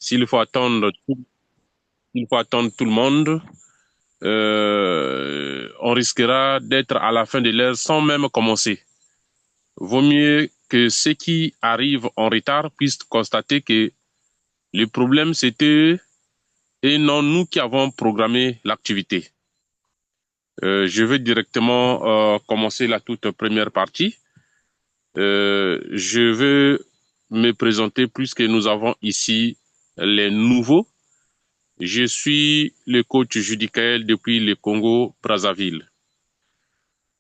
S'il faut attendre, il faut attendre tout le monde, on risquera d'être à la fin de l'heure sans même commencer. Vaut mieux que ceux qui arrivent en retard puissent constater que le problème c'était et non nous qui avons programmé l'activité. Je vais directement commencer la toute première partie. Je veux me présenter puisque nous avons ici les nouveaux. Je suis le coach Judicaël depuis le Congo-Brazzaville.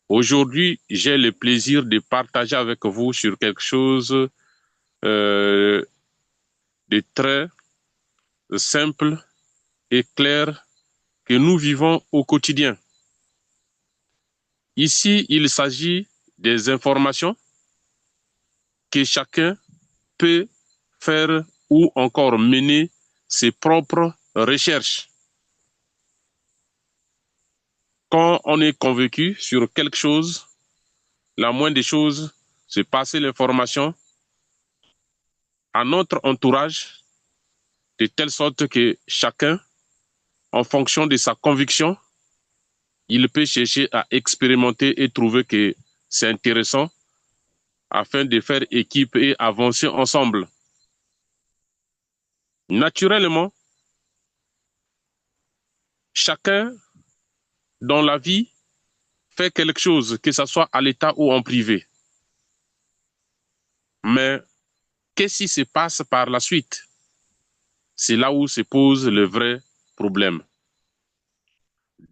Aujourd'hui, j'ai le plaisir de partager avec vous sur quelque chose euh, de très simple et clair que nous vivons au quotidien. Ici, il s'agit des informations que chacun peut faire ou encore mener ses propres recherches. Quand on est convaincu sur quelque chose, la moindre des choses, c'est passer l'information à notre entourage de telle sorte que chacun, en fonction de sa conviction, il peut chercher à expérimenter et trouver que c'est intéressant afin de faire équipe et avancer ensemble. Naturellement, chacun dans la vie fait quelque chose, que ce soit à l'état ou en privé. Mais qu'est-ce qui se passe par la suite? C'est là où se pose le vrai problème.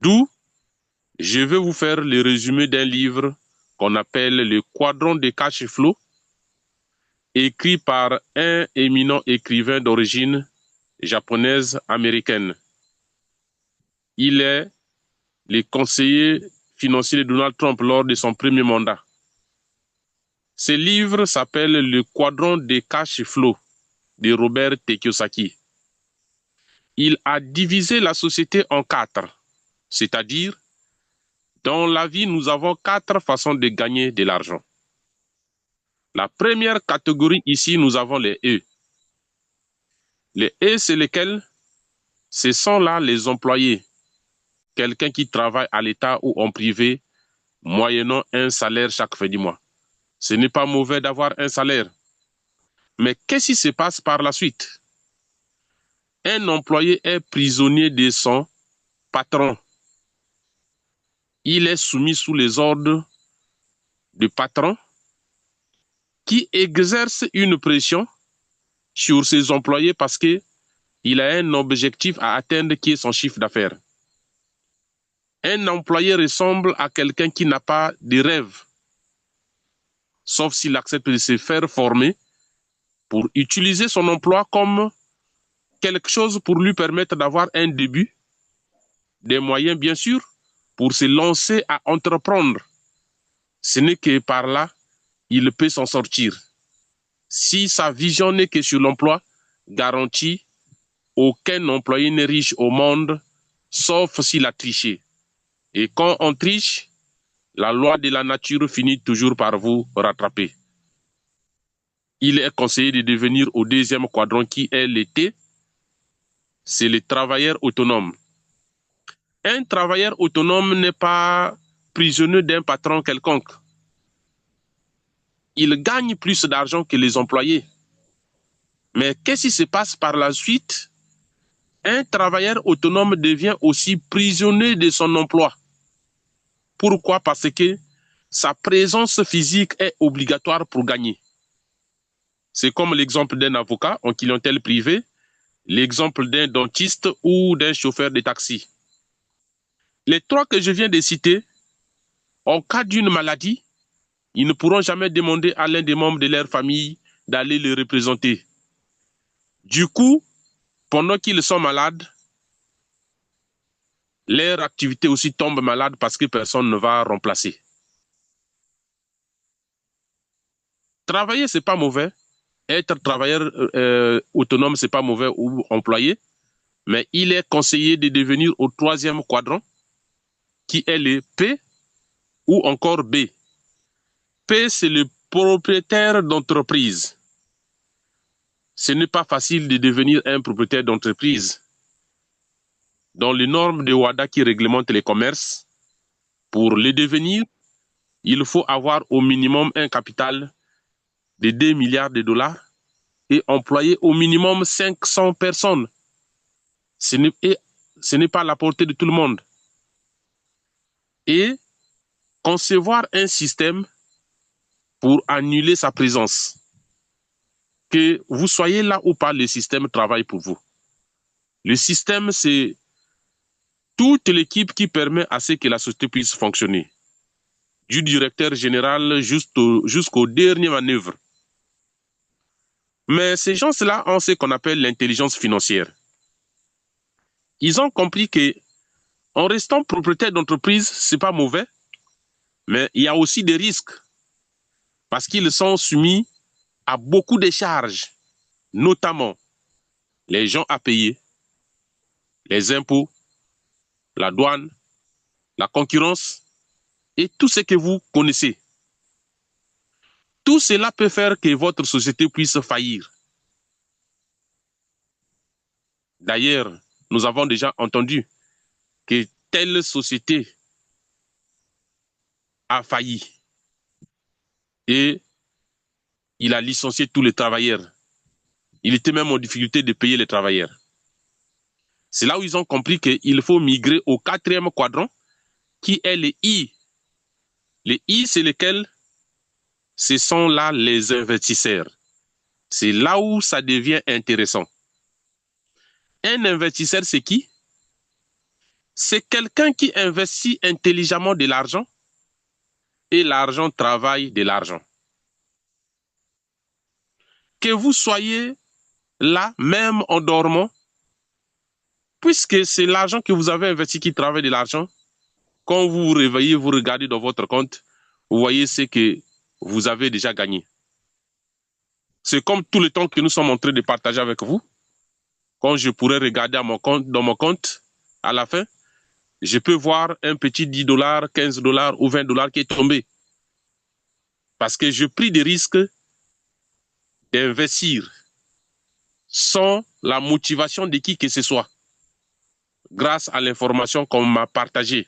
D'où je vais vous faire le résumé d'un livre qu'on appelle Le Quadrant des cash flow, écrit par un éminent écrivain d'origine japonaise américaine. Il est le conseiller financier de Donald Trump lors de son premier mandat. Ce livre s'appelle Le Quadrant des cash flow de Robert Kiyosaki. Il a divisé la société en quatre, c'est-à-dire dans la vie, nous avons quatre façons de gagner de l'argent. La première catégorie ici, nous avons les E. Les E, c'est lesquels? Ce sont là les employés, quelqu'un qui travaille à l'État ou en privé, moyennant un salaire chaque fin du mois. Ce n'est pas mauvais d'avoir un salaire. Mais qu'est-ce qui se passe par la suite? Un employé est prisonnier de son patron. Il est soumis sous les ordres du patron qui exerce une pression sur ses employés parce qu'il a un objectif à atteindre qui est son chiffre d'affaires. Un employé ressemble à quelqu'un qui n'a pas de rêve, sauf s'il accepte de se faire former pour utiliser son emploi comme quelque chose pour lui permettre d'avoir un début, des moyens bien sûr, pour se lancer à entreprendre. Ce n'est que par là il peut s'en sortir. Si sa vision n'est que sur l'emploi, garantie, aucun employé n'est riche au monde, sauf s'il a triché. Et quand on triche, la loi de la nature finit toujours par vous rattraper. Il est conseillé de devenir au deuxième quadrant qui est l'été, c'est le travailleur autonome. Un travailleur autonome n'est pas prisonnier d'un patron quelconque. Il gagne plus d'argent que les employés. Mais qu'est-ce qui se passe par la suite? Un travailleur autonome devient aussi prisonnier de son emploi. Pourquoi? Parce que sa présence physique est obligatoire pour gagner. C'est comme l'exemple d'un avocat en clientèle privée, l'exemple d'un dentiste ou d'un chauffeur de taxi. Les trois que je viens de citer, en cas d'une maladie, ils ne pourront jamais demander à l'un des membres de leur famille d'aller le représenter. Du coup, pendant qu'ils sont malades, leur activité aussi tombe malade parce que personne ne va remplacer. Travailler, c'est pas mauvais. Être travailleur autonome, c'est pas mauvais ou employé. Mais il est conseillé de devenir au troisième quadrant, qui est le P ou encore B. P, c'est le propriétaire d'entreprise. ce n'est pas facile de devenir un propriétaire d'entreprise. Dans les normes de WADA qui réglementent les commerces, pour le devenir, il faut avoir au minimum un capital de 2 milliards de dollars et employer au minimum 500 personnes. Ce n'est pas à la portée de tout le monde. Et concevoir un système pour annuler sa présence. Que vous soyez là ou pas, le système travaille pour vous. Le système, c'est toute l'équipe qui permet à ce que la société puisse fonctionner. Du directeur général jusqu'au dernier manœuvre. Mais ces gens-là ont ce qu'on appelle l'intelligence financière. Ils ont compris que en restant propriétaire d'entreprise, c'est pas mauvais, mais il y a aussi des risques parce qu'ils sont soumis à beaucoup de charges, notamment les gens à payer, les impôts, la douane, la concurrence et tout ce que vous connaissez. Tout cela peut faire que votre société puisse faillir. D'ailleurs, nous avons déjà entendu que telle société a failli et il a licencié tous les travailleurs. Il était même en difficulté de payer les travailleurs. C'est là où ils ont compris qu'il faut migrer au 4e quadrant, qui est les I. Les I, c'est lesquels? Ce sont là les investisseurs. C'est là où ça devient intéressant. Un investisseur, c'est qui? C'est quelqu'un qui investit intelligemment de l'argent et l'argent travaille de l'argent. Que vous soyez là, même en dormant, puisque c'est l'argent que vous avez investi qui travaille de l'argent, quand vous vous réveillez, vous regardez dans votre compte, vous voyez ce que vous avez déjà gagné. C'est comme tout le temps que nous sommes en train de partager avec vous. Quand je pourrais regarder dans mon compte, à la fin, je peux voir un petit 10 dollars, 15 dollars ou 20 dollars qui est tombé. Parce que je pris des risques d'investir sans la motivation de qui que ce soit, grâce à l'information qu'on m'a partagée.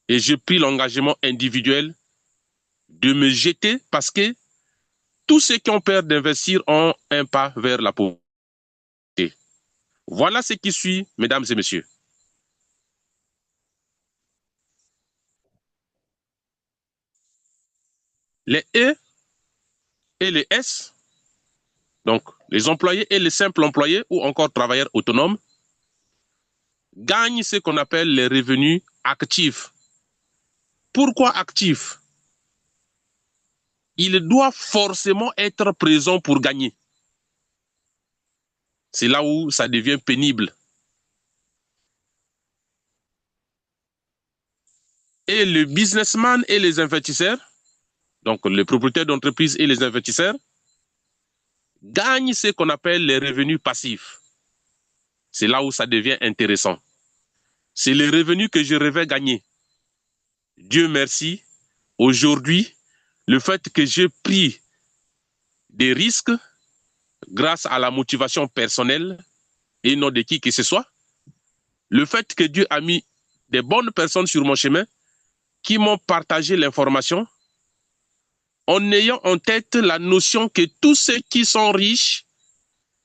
Et j'ai pris l'engagement individuel de me jeter parce que tous ceux qui ont peur d'investir ont un pas vers la pauvreté. Voilà ce qui suit, mesdames et messieurs. Les E et les S, donc les employés et les simples employés ou encore travailleurs autonomes, gagnent ce qu'on appelle les revenus actifs. Pourquoi actifs? Il doit forcément être présent pour gagner. C'est là où ça devient pénible. Et le businessman et les investisseurs, donc les propriétaires d'entreprises et les investisseurs, gagnent ce qu'on appelle les revenus passifs. C'est là où ça devient intéressant. C'est les revenus que je rêvais gagner. Dieu merci, aujourd'hui, le fait que j'ai pris des risques grâce à la motivation personnelle et non de qui que ce soit, le fait que Dieu a mis des bonnes personnes sur mon chemin qui m'ont partagé l'information en ayant en tête la notion que tous ceux qui sont riches,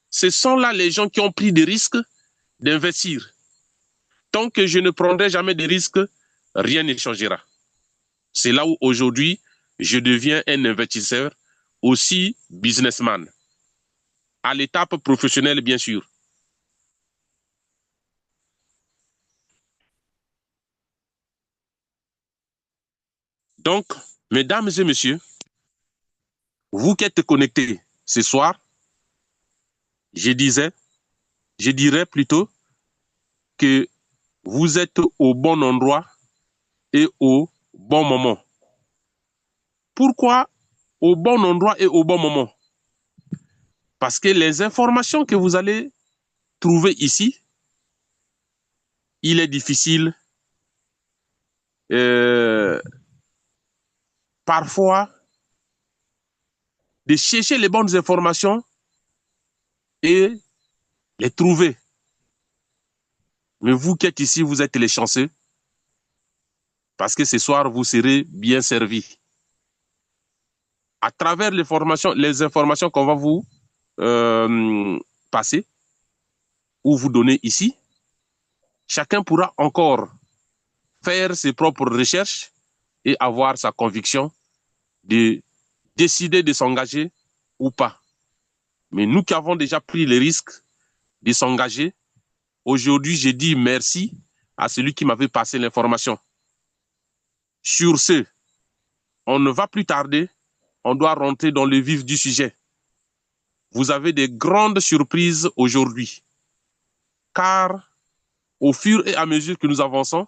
ce sont là les gens qui ont pris des risques d'investir. Tant que je ne prendrai jamais de risques, rien ne changera. C'est là où aujourd'hui, je deviens un investisseur, aussi businessman, à l'étape professionnelle bien sûr. Donc, mesdames et messieurs, vous qui êtes connectés ce soir, je dirais plutôt que vous êtes au bon endroit et au bon moment. Pourquoi au bon endroit et au bon moment? Parce que les informations que vous allez trouver ici, il est difficile parfois de chercher les bonnes informations et les trouver. Mais vous qui êtes ici, vous êtes les chanceux parce que ce soir, vous serez bien servis. À travers les informations qu'on va vous passer ou vous donner ici, chacun pourra encore faire ses propres recherches et avoir sa conviction de décider de s'engager ou pas. Mais nous qui avons déjà pris le risque de s'engager, aujourd'hui, je dis merci à celui qui m'avait passé l'information. Sur ce, on ne va plus tarder, on doit rentrer dans le vif du sujet. Vous avez des grandes surprises aujourd'hui, car au fur et à mesure que nous avançons,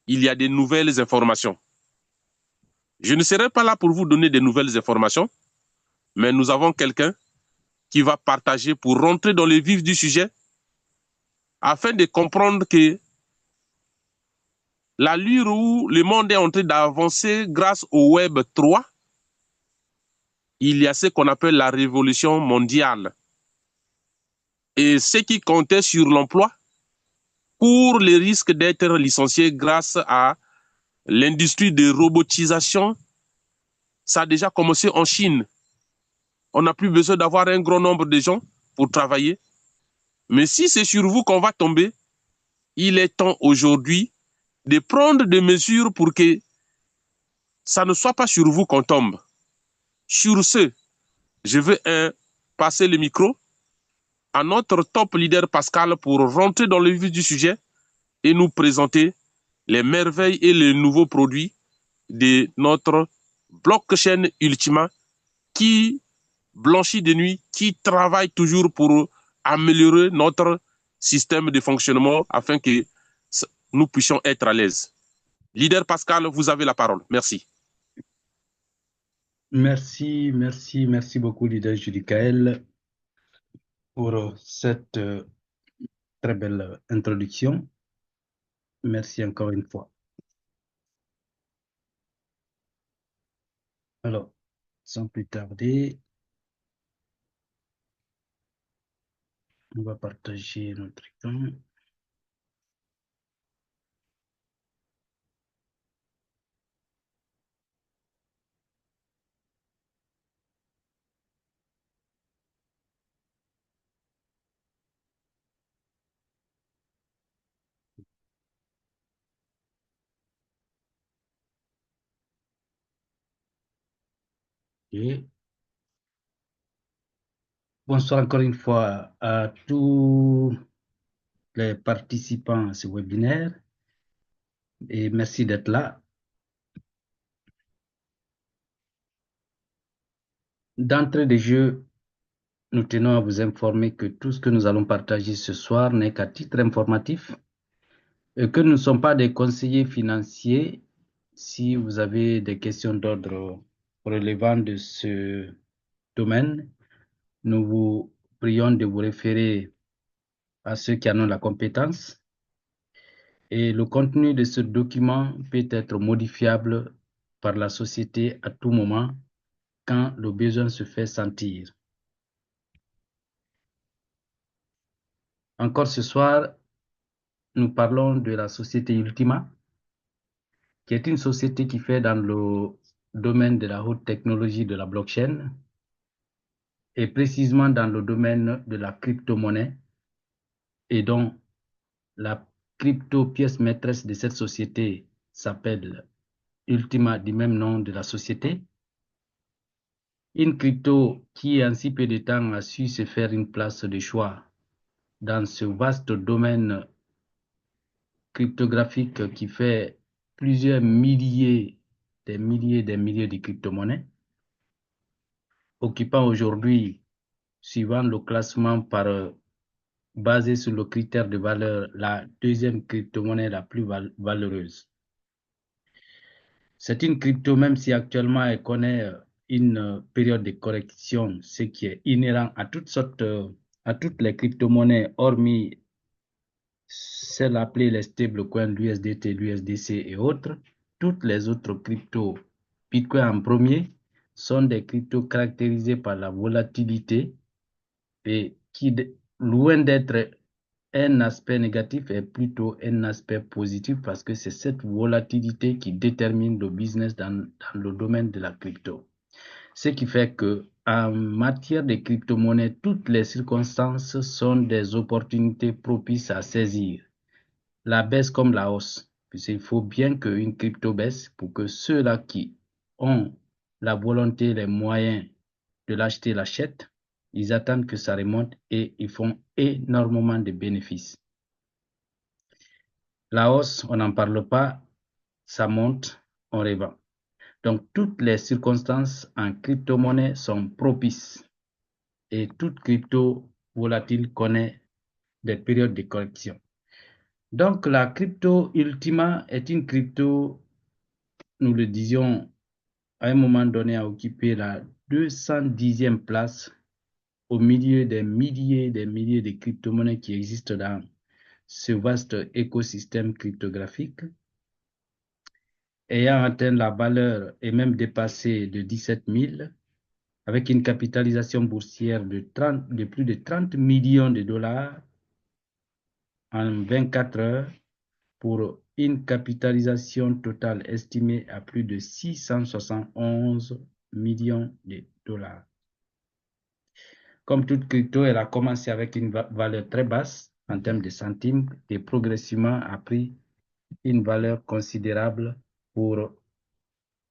il y a des nouvelles informations. Je ne serai pas là pour vous donner des nouvelles informations, mais nous avons quelqu'un qui va partager pour rentrer dans le vif du sujet afin de comprendre que l'allure où le monde est en train d'avancer grâce au Web 3, il y a ce qu'on appelle la révolution mondiale. Et ceux qui comptaient sur l'emploi courent le risque d'être licenciés grâce à l'industrie de robotisation. Ça a déjà commencé en Chine. On n'a plus besoin d'avoir un grand nombre de gens pour travailler. Mais si c'est sur vous qu'on va tomber, il est temps aujourd'hui de prendre des mesures pour que ça ne soit pas sur vous qu'on tombe. Sur ce, je vais passer le micro à notre top leader Pascal pour rentrer dans le vif du sujet et nous présenter les merveilles et les nouveaux produits de notre blockchain Ultima qui blanchit de nuit, qui travaille toujours pour améliorer notre système de fonctionnement afin que nous puissions être à l'aise. Leader Pascal, vous avez la parole. Merci. Merci beaucoup, leader Judicaël, pour cette très belle introduction. Merci encore une fois. Alors, sans plus tarder, on va partager notre écran. Et bonsoir encore une fois à tous les participants à ce webinaire et merci d'être là. D'entrée de jeu, nous tenons à vous informer que tout ce que nous allons partager ce soir n'est qu'à titre informatif et que nous ne sommes pas des conseillers financiers. Si vous avez des questions d'ordre relevant de ce domaine, nous vous prions de vous référer à ceux qui en ont la compétence. Et le contenu de ce document peut être modifiable par la société à tout moment quand le besoin se fait sentir. Encore ce soir, nous parlons de la société Ultima, qui est une société qui fait dans le domaine de la haute technologie de la blockchain et précisément dans le domaine de la crypto-monnaie et dont la crypto-pièce maîtresse de cette société s'appelle Ultima, du même nom de la société. Une crypto qui en si peu de temps a su se faire une place de choix dans ce vaste domaine cryptographique qui fait plusieurs milliers, des milliers de crypto-monnaies, occupant aujourd'hui, suivant le classement basé sur le critère de valeur, la deuxième crypto-monnaie la plus valeureuse. C'est une crypto, même si actuellement elle connaît une période de correction, ce qui est inhérent à toutes les crypto-monnaies, hormis celles appelées les stablecoins, l'USDT, l'USDC et autres. Toutes les autres cryptos, Bitcoin en premier, sont des cryptos caractérisés par la volatilité et qui, loin d'être un aspect négatif, est plutôt un aspect positif parce que c'est cette volatilité qui détermine le business dans le domaine de la crypto. Ce qui fait que en matière de crypto-monnaie, toutes les circonstances sont des opportunités propices à saisir. La baisse comme la hausse. Puisqu'il faut bien qu'une crypto baisse pour que ceux-là qui ont la volonté, les moyens de l'acheter, l'achètent. Ils attendent que ça remonte et ils font énormément de bénéfices. La hausse, on n'en parle pas, ça monte, on revend. Donc, toutes les circonstances en crypto-monnaie sont propices et toute crypto volatile connaît des périodes de correction. Donc, la crypto Ultima est une crypto, nous le disions, à un moment donné, a occupé la 210e place au milieu des milliers de crypto-monnaies qui existent dans ce vaste écosystème cryptographique, ayant atteint la valeur et même dépassé de 17 000, avec une capitalisation boursière de plus de 30 millions de dollars en 24 heures, pour une capitalisation totale estimée à plus de 671 millions de dollars. Comme toute crypto, elle a commencé avec une valeur très basse en termes de centimes et progressivement a pris une valeur considérable pour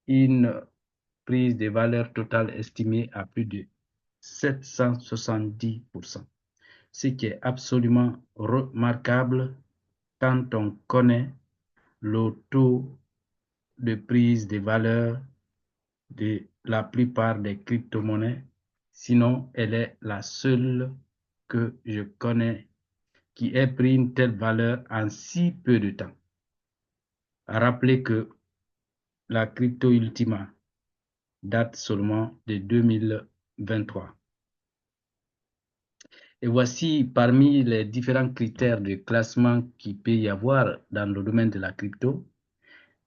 une prise de valeur totale estimée à plus de 770%, ce qui est absolument remarquable quand on connaît le taux de prise de valeur de la plupart des crypto-monnaies. Sinon, elle est la seule que je connais qui ait pris une telle valeur en si peu de temps. Rappelez que la crypto Ultima date seulement de 2023. Et voici parmi les différents critères de classement qu'il peut y avoir dans le domaine de la crypto.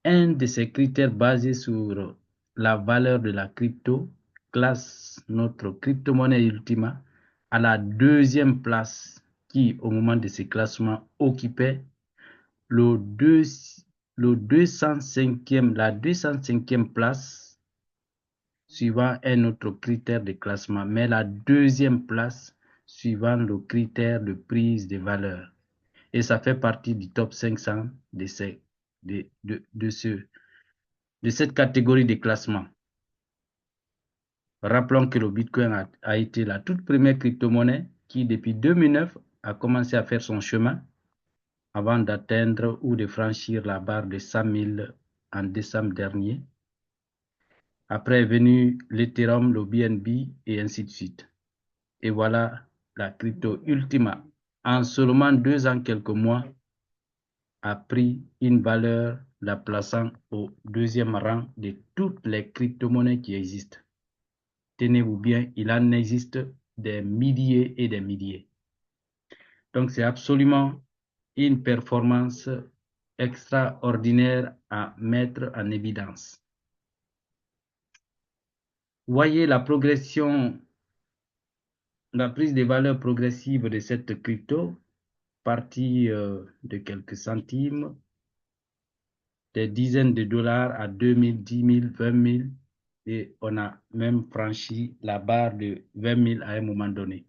Un de ces critères basés sur la valeur de la crypto classe notre crypto-monnaie Ultima à la 2e place qui, au moment de ce classement, occupait la 205e place suivant un autre critère de classement, mais la 2e place suivant le critère de prise de valeur. Et ça fait partie du top 500 de cette catégorie de classement. Rappelons que le Bitcoin a été la toute première crypto-monnaie qui, depuis 2009, a commencé à faire son chemin avant d'atteindre ou de franchir la barre de 100 000 en décembre dernier. Après est venu l'Ethereum, le BNB et ainsi de suite. Et voilà la crypto Ultima. En seulement 2 ans, quelques mois, a pris une valeur la plaçant au 2e rang de toutes les crypto-monnaies qui existent. Tenez-vous bien, il en existe des milliers et des milliers. Donc c'est absolument une performance extraordinaire à mettre en évidence. Voyez la progression, la prise de valeur progressive de cette crypto, partie de quelques centimes, des dizaines de dollars à 2 000, 10 000, 20 000, et on a même franchi la barre de 20 000 à un moment donné.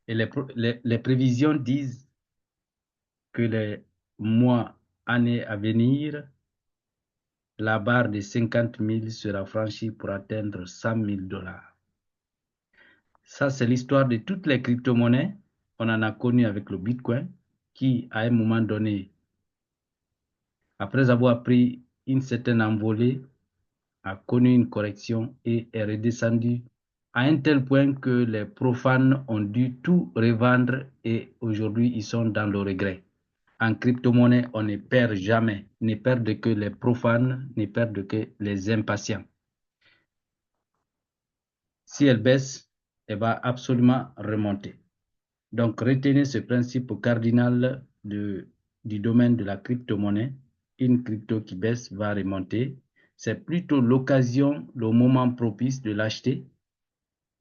Et les prévisions disent que les mois, années à venir, la barre de 50 000 sera franchie pour atteindre 100 000 dollars. Ça, c'est l'histoire de toutes les crypto-monnaies. On en a connu avec le Bitcoin, qui, à un moment donné, après avoir pris une certaine envolée, a connu une correction et est redescendu à un tel point que les profanes ont dû tout revendre et aujourd'hui, ils sont dans le regret. En crypto-monnaie, on ne perd jamais, ne perdent que les profanes, ne perdent que les impatients. Si elle baisse, elle va absolument remonter. Donc, retenez ce principe cardinal du domaine de la crypto-monnaie. Une crypto qui baisse va remonter. C'est plutôt l'occasion, le moment propice de l'acheter.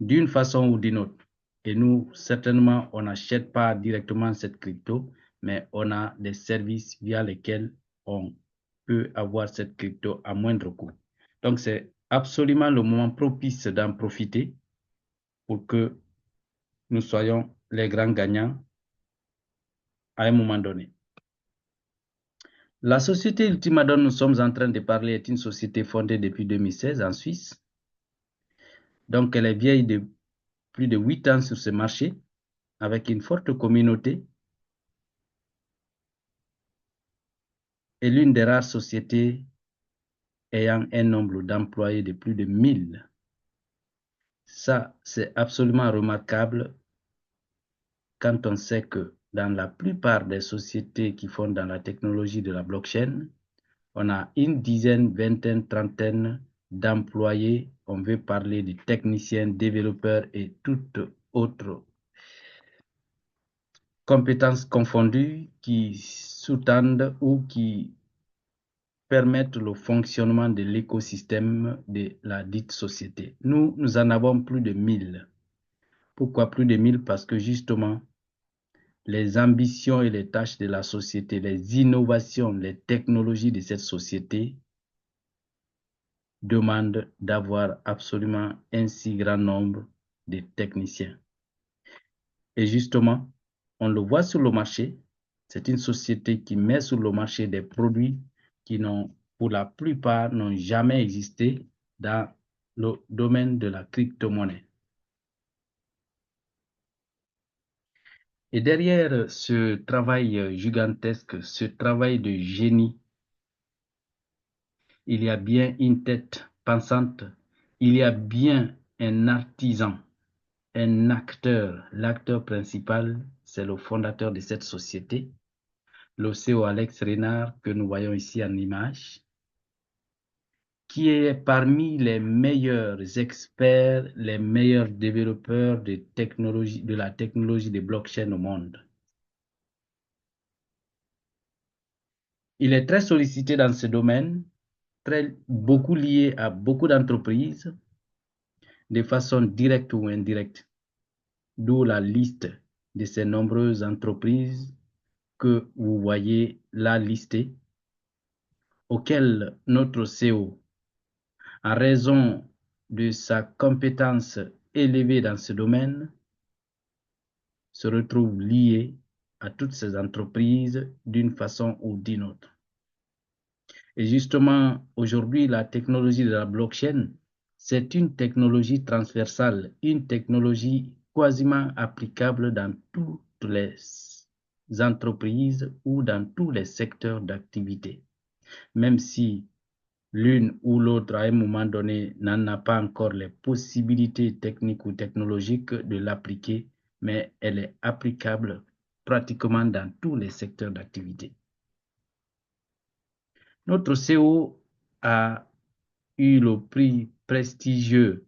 d'une façon ou d'une autre. Et nous, certainement, on n'achète pas directement cette crypto, mais on a des services via lesquels on peut avoir cette crypto à moindre coût. Donc, c'est absolument le moment propice d'en profiter pour que nous soyons les grands gagnants à un moment donné. La société Ultima dont nous sommes en train de parler est une société fondée depuis 2016 en Suisse. Donc, elle est vieille de plus de 8 ans sur ce marché, avec une forte communauté et l'une des rares sociétés ayant un nombre d'employés de plus de 1000. Ça, c'est absolument remarquable quand on sait que dans la plupart des sociétés qui font dans la technologie de la blockchain, on a une dizaine, vingtaine, trentaine d'employés. On veut parler de techniciens, développeurs et toutes autres compétences confondues qui sous-tendent ou qui permettre le fonctionnement de l'écosystème de la dite société. Nous en avons plus de 1000. Pourquoi plus de 1000? Parce que justement, les ambitions et les tâches de la société, les innovations, les technologies de cette société demandent d'avoir absolument un si grand nombre de techniciens. Et justement, on le voit sur le marché, c'est une société qui met sur le marché des produits qui n'ont, pour la plupart, n'ont jamais existé dans le domaine de la crypto-monnaie. Et derrière ce travail gigantesque, ce travail de génie, il y a bien une tête pensante, il y a bien un artisan, un acteur. L'acteur principal, c'est le fondateur de cette société, le CEO Alex Renard, que nous voyons ici en image, qui est parmi les meilleurs experts, les meilleurs développeurs de technologie, de la technologie de blockchain au monde. Il est très sollicité dans ce domaine, beaucoup lié à beaucoup d'entreprises, de façon directe ou indirecte, d'où la liste de ces nombreuses entreprises que vous voyez là listées, auxquelles notre CEO, en raison de sa compétence élevée dans ce domaine, se retrouve lié à toutes ces entreprises d'une façon ou d'une autre. Et justement, aujourd'hui, la technologie de la blockchain, c'est une technologie transversale, une technologie quasiment applicable dans toutes les entreprises ou dans tous les secteurs d'activité. Même si l'une ou l'autre, à un moment donné, n'en a pas encore les possibilités techniques ou technologiques de l'appliquer, mais elle est applicable pratiquement dans tous les secteurs d'activité. Notre CEO a eu le prix prestigieux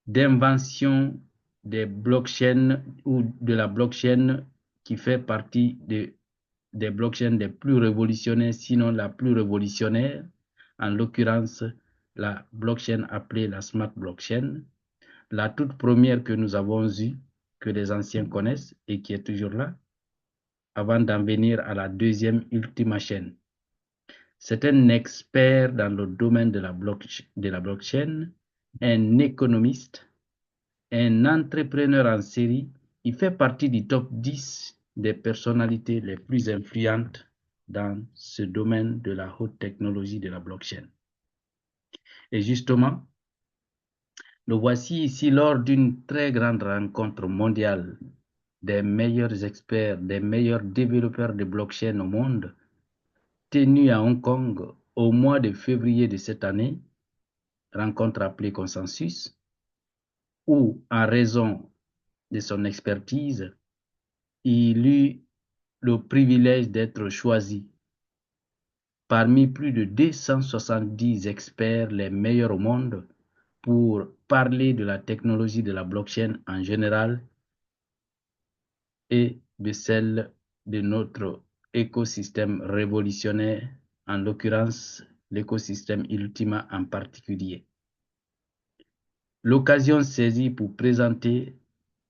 d'invention des blockchains ou de la blockchain qui fait partie des blockchains les plus révolutionnaires, sinon la plus révolutionnaire, en l'occurrence la blockchain appelée la Smart Blockchain, la toute première que nous avons eue, que les anciens connaissent et qui est toujours là, avant d'en venir à la deuxième Ultima chaîne. C'est un expert dans le domaine de la blockchain, un économiste, un entrepreneur en série. Il fait partie du top 10 des personnalités les plus influentes dans ce domaine de la haute technologie de la blockchain. Et justement, le voici ici lors d'une très grande rencontre mondiale des meilleurs experts, des meilleurs développeurs de blockchain au monde, tenue à Hong Kong au mois de février de cette année, rencontre appelée Consensus, où, en raison de son expertise, il eut le privilège d'être choisi parmi plus de 270 experts les meilleurs au monde pour parler de la technologie de la blockchain en général et de celle de notre écosystème révolutionnaire, en l'occurrence l'écosystème Ultima en particulier. l'occasion saisie pour présenter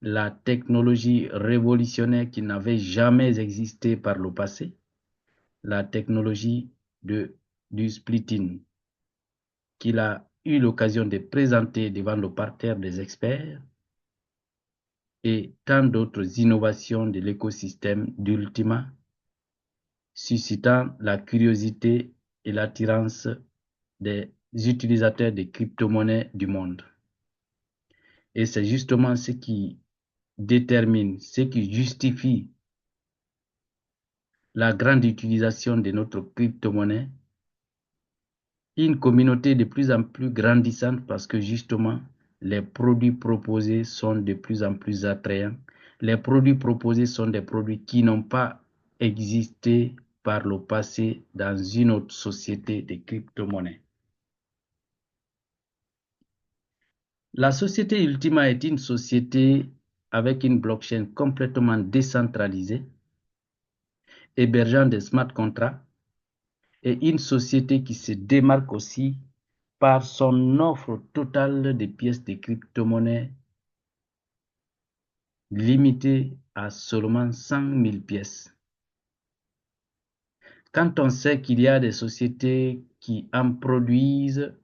la technologie révolutionnaire qui n'avait jamais existé par le passé, la technologie du splitting, qu'il a eu l'occasion de présenter devant le parterre des experts, et tant d'autres innovations de l'écosystème d'Ultima, suscitant la curiosité et l'attirance des utilisateurs des crypto-monnaies du monde. Et c'est justement ce qui détermine, ce qui justifie la grande utilisation de notre crypto-monnaie, une communauté de plus en plus grandissante parce que justement, les produits proposés sont de plus en plus attrayants. Les produits proposés sont des produits qui n'ont pas existé par le passé dans une autre société de crypto-monnaies. La société Ultima est une société avec une blockchain complètement décentralisée, hébergeant des smart contracts, et une société qui se démarque aussi par son offre totale de pièces de crypto-monnaie limitée à seulement 100 000 pièces. Quand on sait qu'il y a des sociétés qui en produisent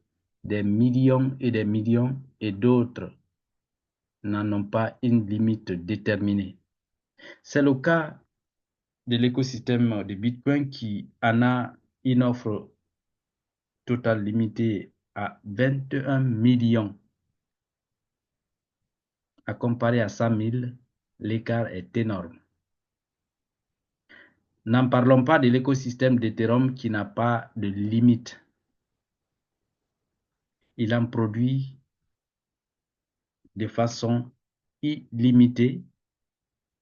des millions et d'autres n'en ont pas une limite déterminée. C'est le cas de l'écosystème de Bitcoin qui en a une offre totale limitée à 21 millions. À comparer à 100 000, l'écart est énorme. N'en parlons pas de l'écosystème d'Ethereum qui n'a pas de limite. Il en produit de façon illimitée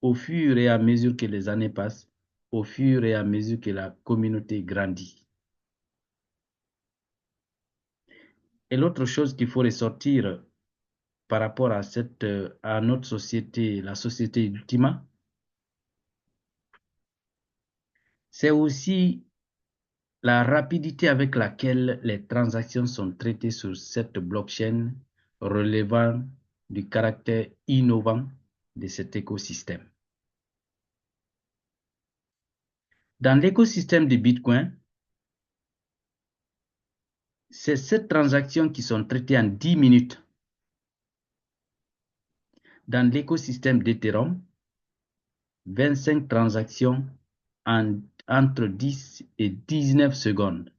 au fur et à mesure que les années passent, au fur et à mesure que la communauté grandit. Et l'autre chose qu'il faut ressortir par rapport à notre société, la société Ultima, c'est aussi la rapidité avec laquelle les transactions sont traitées sur cette blockchain, relevant du caractère innovant de cet écosystème. Dans l'écosystème de Bitcoin, c'est 7 transactions qui sont traitées en 10 minutes. Dans l'écosystème d'Ethereum, 25 transactions entre 10 et 19 secondes.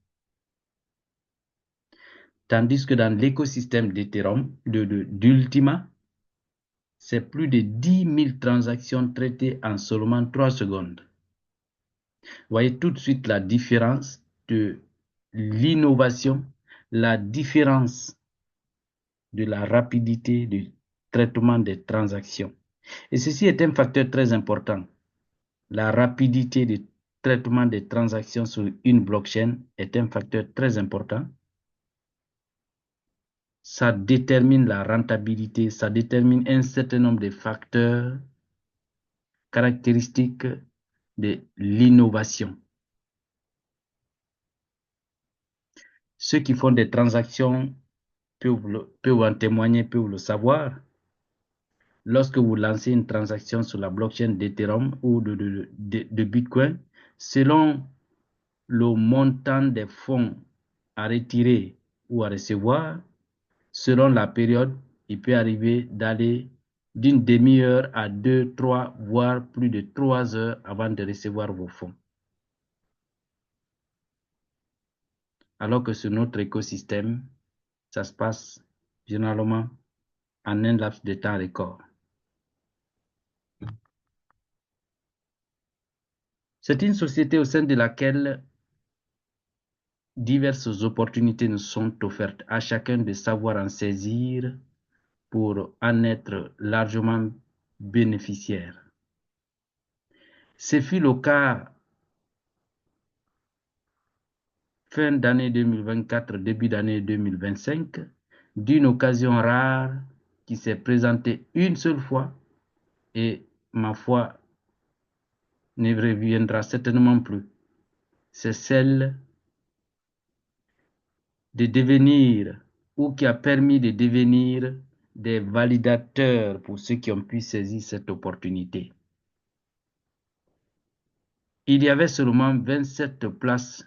Tandis que dans l'écosystème d'Ethereum, d'Ultima, c'est plus de 10 000 transactions traitées en seulement 3 secondes. Vous voyez tout de suite la différence de l'innovation, la différence de la rapidité du traitement des transactions. Et ceci est un facteur très important. La rapidité du traitement des transactions sur une blockchain est un facteur très important. Ça détermine la rentabilité, ça détermine un certain nombre de facteurs caractéristiques de l'innovation. Ceux qui font des transactions peuvent en témoigner, peuvent le savoir. Lorsque vous lancez une transaction sur la blockchain d'Ethereum ou de Bitcoin, selon le montant des fonds à retirer ou à recevoir, selon la période, il peut arriver d'aller d'une demi-heure à 2, 3, voire plus de 3 heures avant de recevoir vos fonds. Alors que sur notre écosystème, ça se passe généralement en un laps de temps record. C'est une société au sein de laquelle diverses opportunités nous sont offertes, à chacun de savoir en saisir pour en être largement bénéficiaire. Ce fut le cas fin d'année 2024, début d'année 2025, d'une occasion rare qui s'est présentée une seule fois et, ma foi, ne reviendra certainement plus. C'est celle de devenir, ou qui a permis de devenir, des validateurs pour ceux qui ont pu saisir cette opportunité. Il y avait seulement 27 places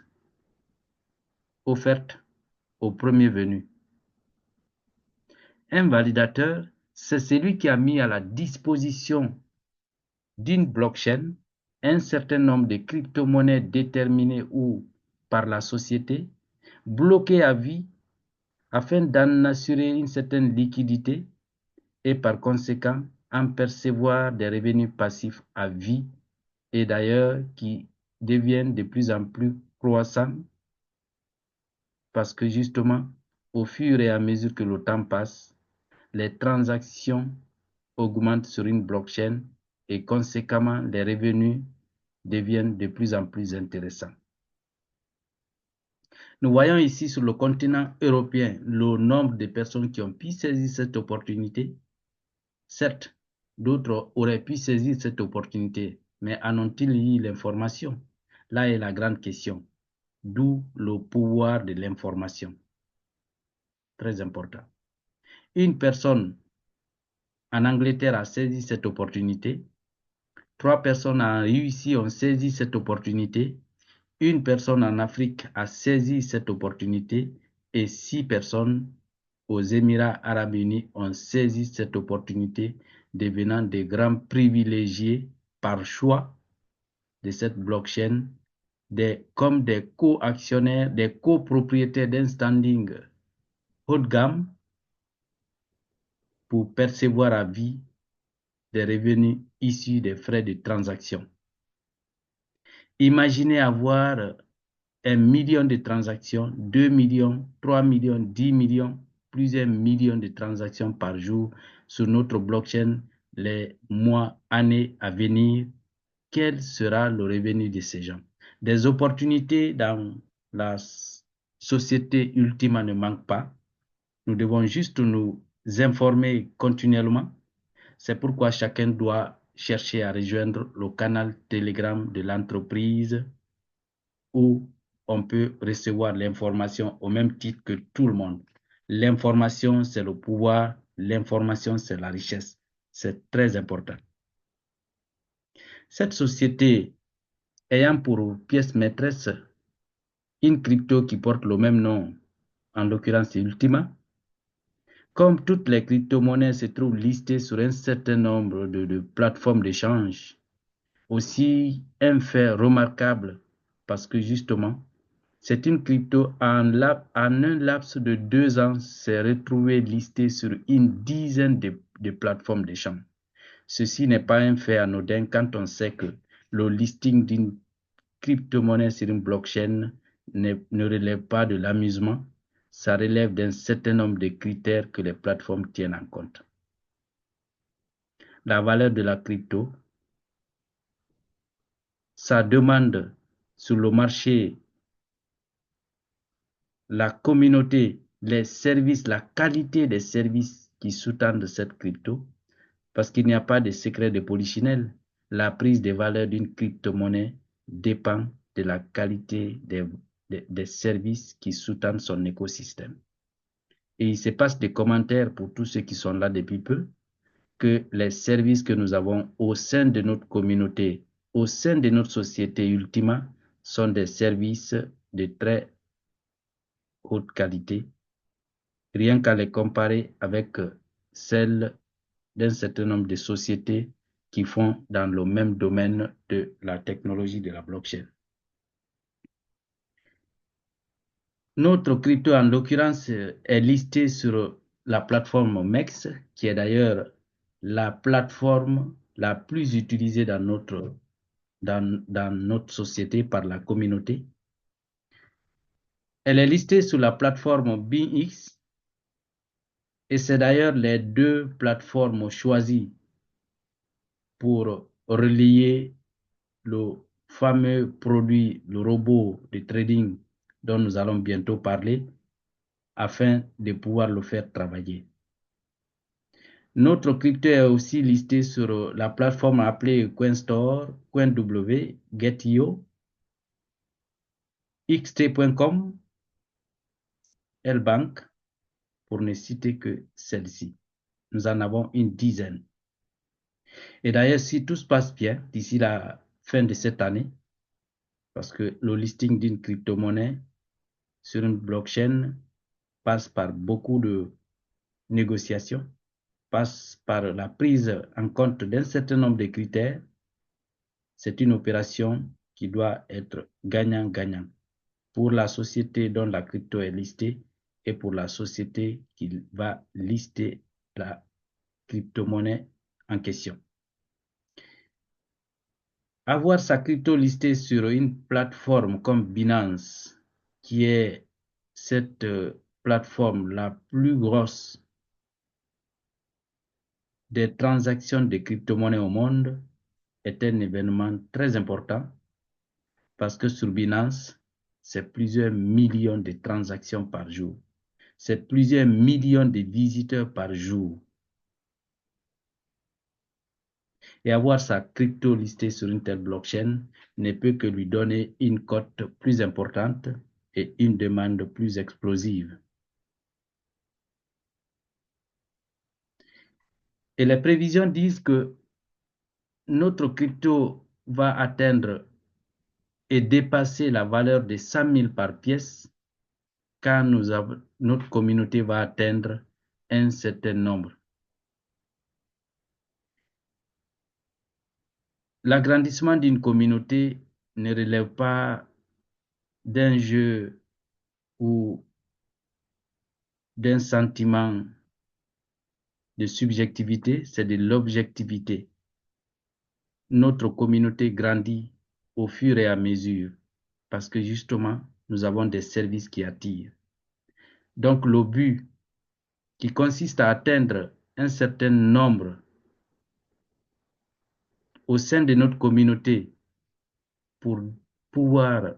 offertes au premier venu. Un validateur, c'est celui qui a mis à la disposition d'une blockchain un certain nombre de crypto-monnaies déterminées ou par la société, bloquées à vie afin d'en assurer une certaine liquidité et par conséquent en percevoir des revenus passifs à vie et d'ailleurs qui deviennent de plus en plus croissants parce que justement, au fur et à mesure que le temps passe, les transactions augmentent sur une blockchain et conséquemment les revenus deviennent de plus en plus intéressants. Nous voyons ici sur le continent européen le nombre de personnes qui ont pu saisir cette opportunité. Certes, d'autres auraient pu saisir cette opportunité, mais en ont-ils eu l'information? Là est la grande question. D'où le pouvoir de l'information. Très important. Une personne en Angleterre a saisi cette opportunité. 3 personnes en Russie ont saisi cette opportunité. Une personne en Afrique a saisi cette opportunité et 6 personnes aux Émirats arabes unis ont saisi cette opportunité, devenant des grands privilégiés par choix de cette blockchain, comme des co-actionnaires, des copropriétaires d'un standing haut de gamme pour percevoir à vie des revenus issus des frais de transaction. Imaginez avoir 1 million de transactions, 2 millions, 3 millions, 10 millions, plusieurs millions de transactions par jour sur notre blockchain les mois, années à venir. Quel sera le revenu de ces gens? Des opportunités dans la société ultime ne manquent pas. Nous devons juste nous informer continuellement. C'est pourquoi chacun doit chercher à rejoindre le canal Telegram de l'entreprise où on peut recevoir l'information au même titre que tout le monde. L'information, c'est le pouvoir. L'information, c'est la richesse. C'est très important. Cette société ayant pour pièce maîtresse une crypto qui porte le même nom, en l'occurrence Ultima, comme toutes les crypto-monnaies se trouvent listées sur un certain nombre de plateformes d'échange, aussi un fait remarquable parce que justement, c'est une crypto en un laps de 2 ans s'est retrouvée listée sur une dizaine de plateformes d'échange. Ceci n'est pas un fait anodin quand on sait que le listing d'une crypto-monnaie sur une blockchain ne relève pas de l'amusement, ça relève d'un certain nombre de critères que les plateformes tiennent en compte. La valeur de la crypto, sa demande sur le marché, la communauté, les services, la qualité des services qui sous-tendent cette crypto, parce qu'il n'y a pas de secret de polichinelle. La prise de valeur d'une crypto-monnaie dépend de la qualité des services qui sous-tendent son écosystème. Et il se passe des commentaires pour tous ceux qui sont là depuis peu, que les services que nous avons au sein de notre communauté, au sein de notre société Ultima, sont des services de très haute qualité, rien qu'à les comparer avec celles d'un certain nombre de sociétés qui font dans le même domaine de la technologie de la blockchain. Notre crypto, en l'occurrence, est listée sur la plateforme MEX, qui est d'ailleurs la plateforme la plus utilisée dans notre société par la communauté. Elle est listée sur la plateforme BingX et c'est d'ailleurs les 2 plateformes choisies pour relier le fameux produit, le robot de trading dont nous allons bientôt parler, afin de pouvoir le faire travailler. Notre crypto est aussi listé sur la plateforme appelée CoinStore, CoinW, Get.io, xt.com, Lbank, pour ne citer que celle-ci. Nous en avons une dizaine. Et d'ailleurs, si tout se passe bien d'ici la fin de cette année, parce que le listing d'une crypto-monnaie sur une blockchain passe par beaucoup de négociations, passe par la prise en compte d'un certain nombre de critères. C'est une opération qui doit être gagnant-gagnant pour la société dont la crypto est listée et pour la société qui va lister la crypto-monnaie en question. Avoir sa crypto listée sur une plateforme comme Binance, qui est cette plateforme la plus grosse des transactions de crypto-monnaies au monde, est un événement très important parce que sur Binance, c'est plusieurs millions de transactions par jour. C'est plusieurs millions de visiteurs par jour. Et avoir sa crypto listée sur une telle blockchain ne peut que lui donner une cote plus importante et une demande plus explosive. Et les prévisions disent que notre crypto va atteindre et dépasser la valeur de 100 000 par pièce quand notre communauté va atteindre un certain nombre. L'agrandissement d'une communauté ne relève pas d'un jeu ou d'un sentiment de subjectivité, c'est de l'objectivité. Notre communauté grandit au fur et à mesure parce que justement, nous avons des services qui attirent. Donc le but qui consiste à atteindre un certain nombre au sein de notre communauté pour pouvoir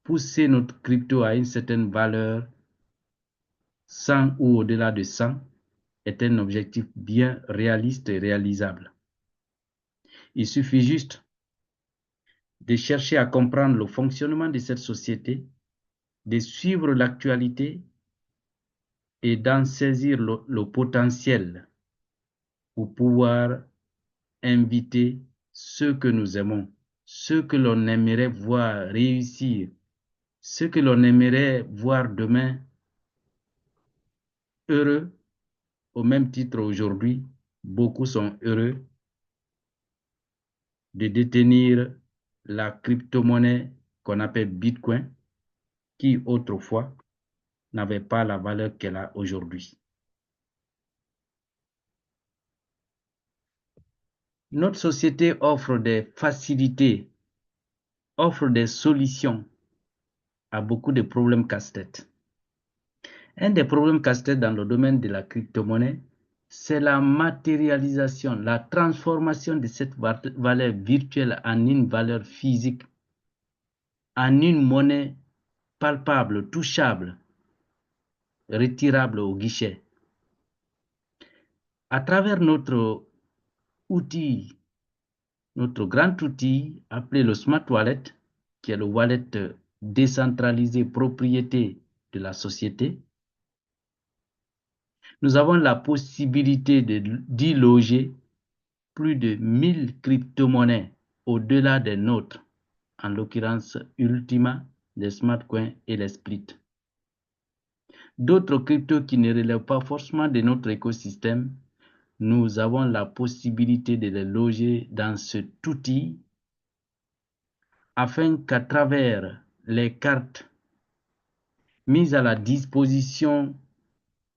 pousser notre crypto à une certaine valeur, 100 ou au-delà de 100, est un objectif bien réaliste et réalisable. Il suffit juste de chercher à comprendre le fonctionnement de cette société, de suivre l'actualité et d'en saisir le potentiel pour pouvoir inviter ceux que nous aimons, ceux que l'on aimerait voir réussir, ceux que l'on aimerait voir demain heureux, au même titre aujourd'hui, beaucoup sont heureux de détenir la crypto-monnaie qu'on appelle Bitcoin, qui autrefois n'avait pas la valeur qu'elle a aujourd'hui. Notre société offre des facilités, offre des solutions à beaucoup de problèmes casse-tête. Un des problèmes casse-tête dans le domaine de la crypto-monnaie, c'est la matérialisation, la transformation de cette valeur virtuelle en une valeur physique, en une monnaie palpable, touchable, retirable au guichet. À travers notre outil, notre grand outil appelé le Smart Wallet, qui est le wallet décentralisé propriété de la société, nous avons la possibilité d'y loger plus de 1000 crypto-monnaies au-delà des nôtres, en l'occurrence Ultima, les Smartcoins et les Split. D'autres cryptos qui ne relèvent pas forcément de notre écosystème, nous avons la possibilité de les loger dans cet outil afin qu'à travers les cartes mises à la disposition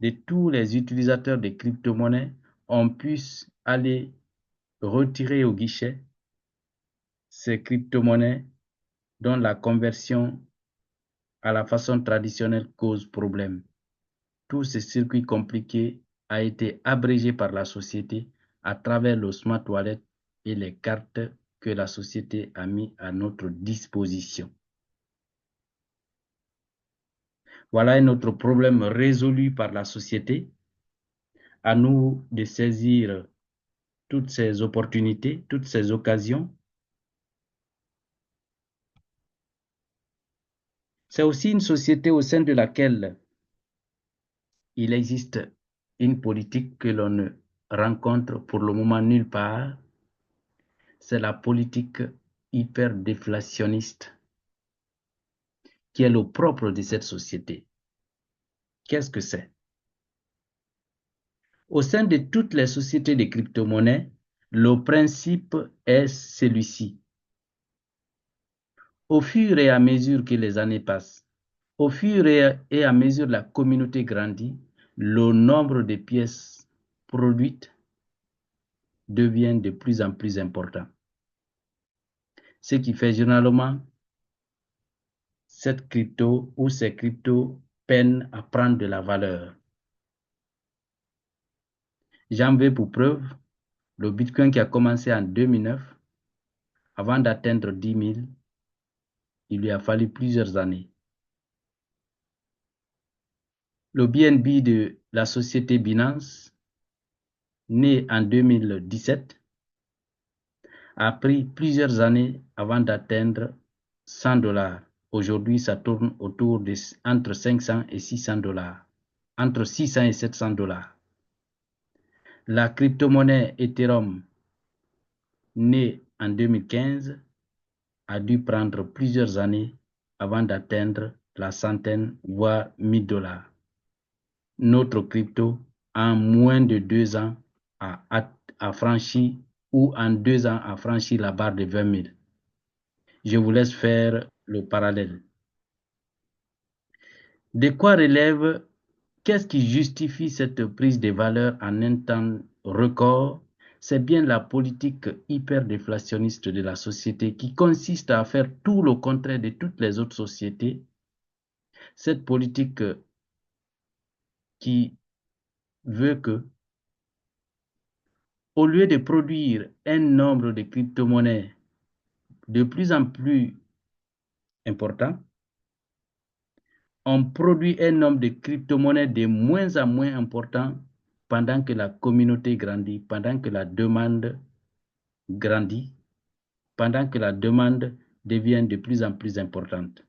de tous les utilisateurs de crypto-monnaies, on puisse aller retirer au guichet ces crypto-monnaies dont la conversion à la façon traditionnelle cause problème. Tout ce circuit compliqué a été abrégé par la société à travers le Smart Wallet et les cartes que la société a mis à notre disposition. Voilà un autre problème résolu par la société. À nous de saisir toutes ces opportunités, toutes ces occasions. C'est aussi une société au sein de laquelle il existe une politique que l'on ne rencontre pour le moment nulle part, c'est la politique hyper déflationniste qui est le propre de cette société. Qu'est-ce que c'est? Au sein de toutes les sociétés de crypto-monnaies, le principe est celui-ci. Au fur et à mesure que les années passent, au fur et à mesure que la communauté grandit, le nombre de pièces produites devient de plus en plus important. Ce qui fait généralement cette crypto ou ces cryptos peinent à prendre de la valeur. J'en veux pour preuve le Bitcoin qui a commencé en 2009, avant d'atteindre 10 000, il lui a fallu plusieurs années. Le BNB de la société Binance, né en 2017, a pris plusieurs années avant d'atteindre 100 $. Aujourd'hui, ça tourne autour de entre 500 et 600 $, entre 600 et 700 $. La crypto-monnaie Ethereum, née en 2015, a dû prendre plusieurs années avant d'atteindre la centaine, voire 1000 $. Notre crypto, en moins de 2 ans, a franchi, ou en 2 ans, a franchi la barre de 20 000. Je vous laisse faire le parallèle. De quoi relève, qu'est-ce qui justifie cette prise de valeur en un temps record? C'est bien la politique hyper déflationniste de la société qui consiste à faire tout le contraire de toutes les autres sociétés. Cette politique qui veut que, au lieu de produire un nombre de crypto-monnaies de plus en plus important, on produit un nombre de crypto-monnaies de moins en moins important pendant que la communauté grandit, pendant que la demande grandit, pendant que la demande devient de plus en plus importante.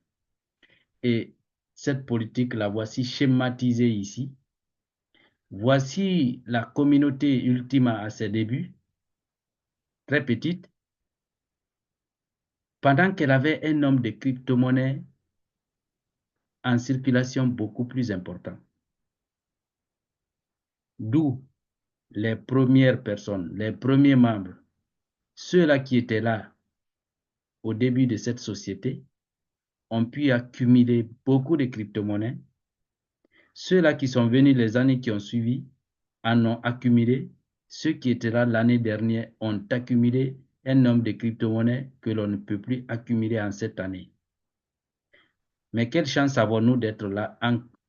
Et cette politique, la voici schématisée ici. Voici la communauté Ultima à ses débuts, très petite, pendant qu'elle avait un nombre de crypto-monnaies en circulation beaucoup plus important. D'où les premières personnes, les premiers membres, ceux-là qui étaient là au début de cette société, ont pu accumuler beaucoup de crypto-monnaies. Ceux-là qui sont venus les années qui ont suivi en ont accumulé. Ceux qui étaient là l'année dernière ont accumulé un nombre de crypto-monnaies que l'on ne peut plus accumuler en cette année. Mais quelle chance avons-nous d'être là,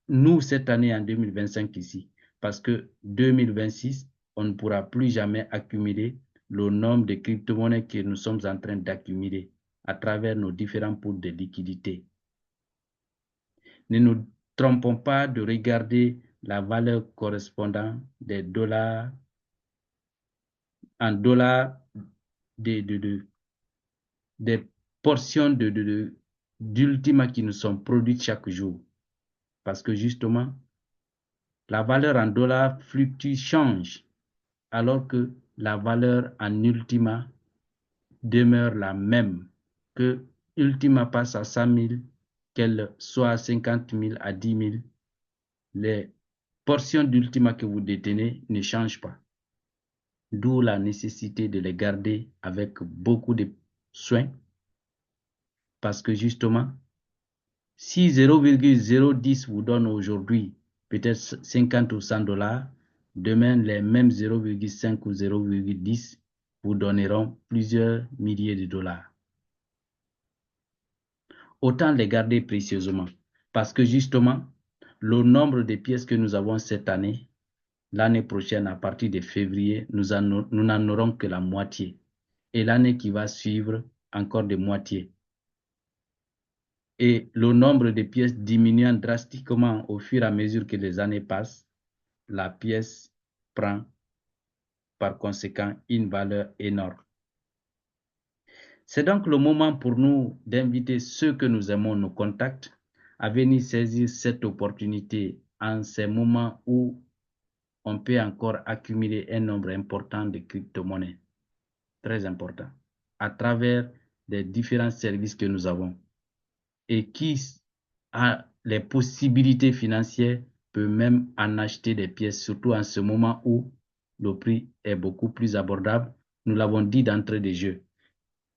nous, cette année en 2025 ici? Parce que 2026, on ne pourra plus jamais accumuler le nombre de crypto-monnaies que nous sommes en train d'accumuler à travers nos différents pools de liquidités. Ne nous trompons pas de regarder la valeur correspondant des dollars en dollars des portions d'Ultima qui nous sont produites chaque jour. Parce que justement, la valeur en dollars fluctue, change, alors que la valeur en Ultima demeure la même. Que Ultima passe à 100 000, qu'elle soit à 50 000, à 10 000, les portions d'Ultima que vous détenez ne changent pas. D'où la nécessité de les garder avec beaucoup de soin. Parce que justement, si 0,010 vous donne aujourd'hui peut-être 50 ou 100 $, demain les mêmes 0,5 ou 0,10 vous donneront plusieurs milliers de dollars. Autant les garder précieusement. Parce que justement, le nombre de pièces que nous avons cette année, l'année prochaine, à partir de février, nous n'en aurons que la moitié. Et l'année qui va suivre, encore de moitié. Et le nombre de pièces diminuant drastiquement au fur et à mesure que les années passent, la pièce prend par conséquent une valeur énorme. C'est donc le moment pour nous d'inviter ceux que nous aimons nos contacts à venir saisir cette opportunité en ces moments où on peut encore accumuler un nombre important de crypto-monnaies, très important, à travers les différents services que nous avons. Et qui a les possibilités financières peut même en acheter des pièces, surtout en ce moment où le prix est beaucoup plus abordable. Nous l'avons dit d'entrée de jeu.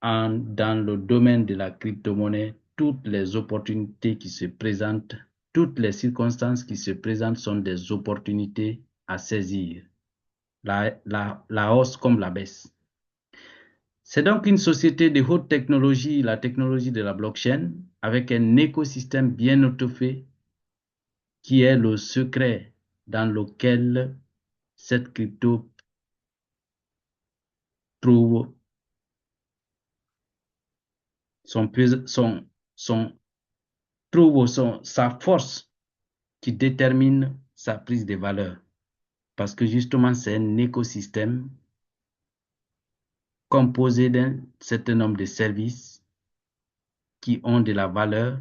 Dans le domaine de la crypto-monnaie, toutes les opportunités qui se présentent, toutes les circonstances qui se présentent sont des opportunités à saisir. La hausse comme la baisse. C'est donc une société de haute technologie, la technologie de la blockchain, avec un écosystème bien étoffé qui est le secret dans lequel cette crypto trouve sa force qui détermine sa prise de valeur. Parce que justement, c'est un écosystème composé d'un certain nombre de services qui ont de la valeur,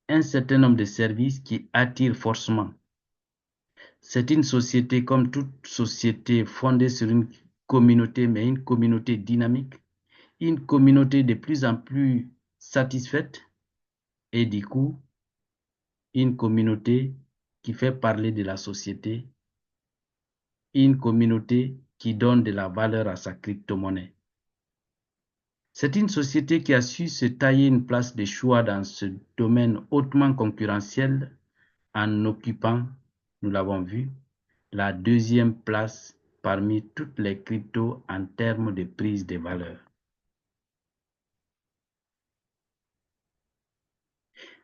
un certain nombre de services qui attirent forcément. C'est une société, comme toute société, fondée sur une communauté, mais une communauté dynamique, une communauté de plus en plus satisfaite et du coup, une communauté qui fait parler de la société, une communauté qui donne de la valeur à sa crypto-monnaie. C'est une société qui a su se tailler une place de choix dans ce domaine hautement concurrentiel en occupant, nous l'avons vu, la deuxième place parmi toutes les cryptos en termes de prise de valeur.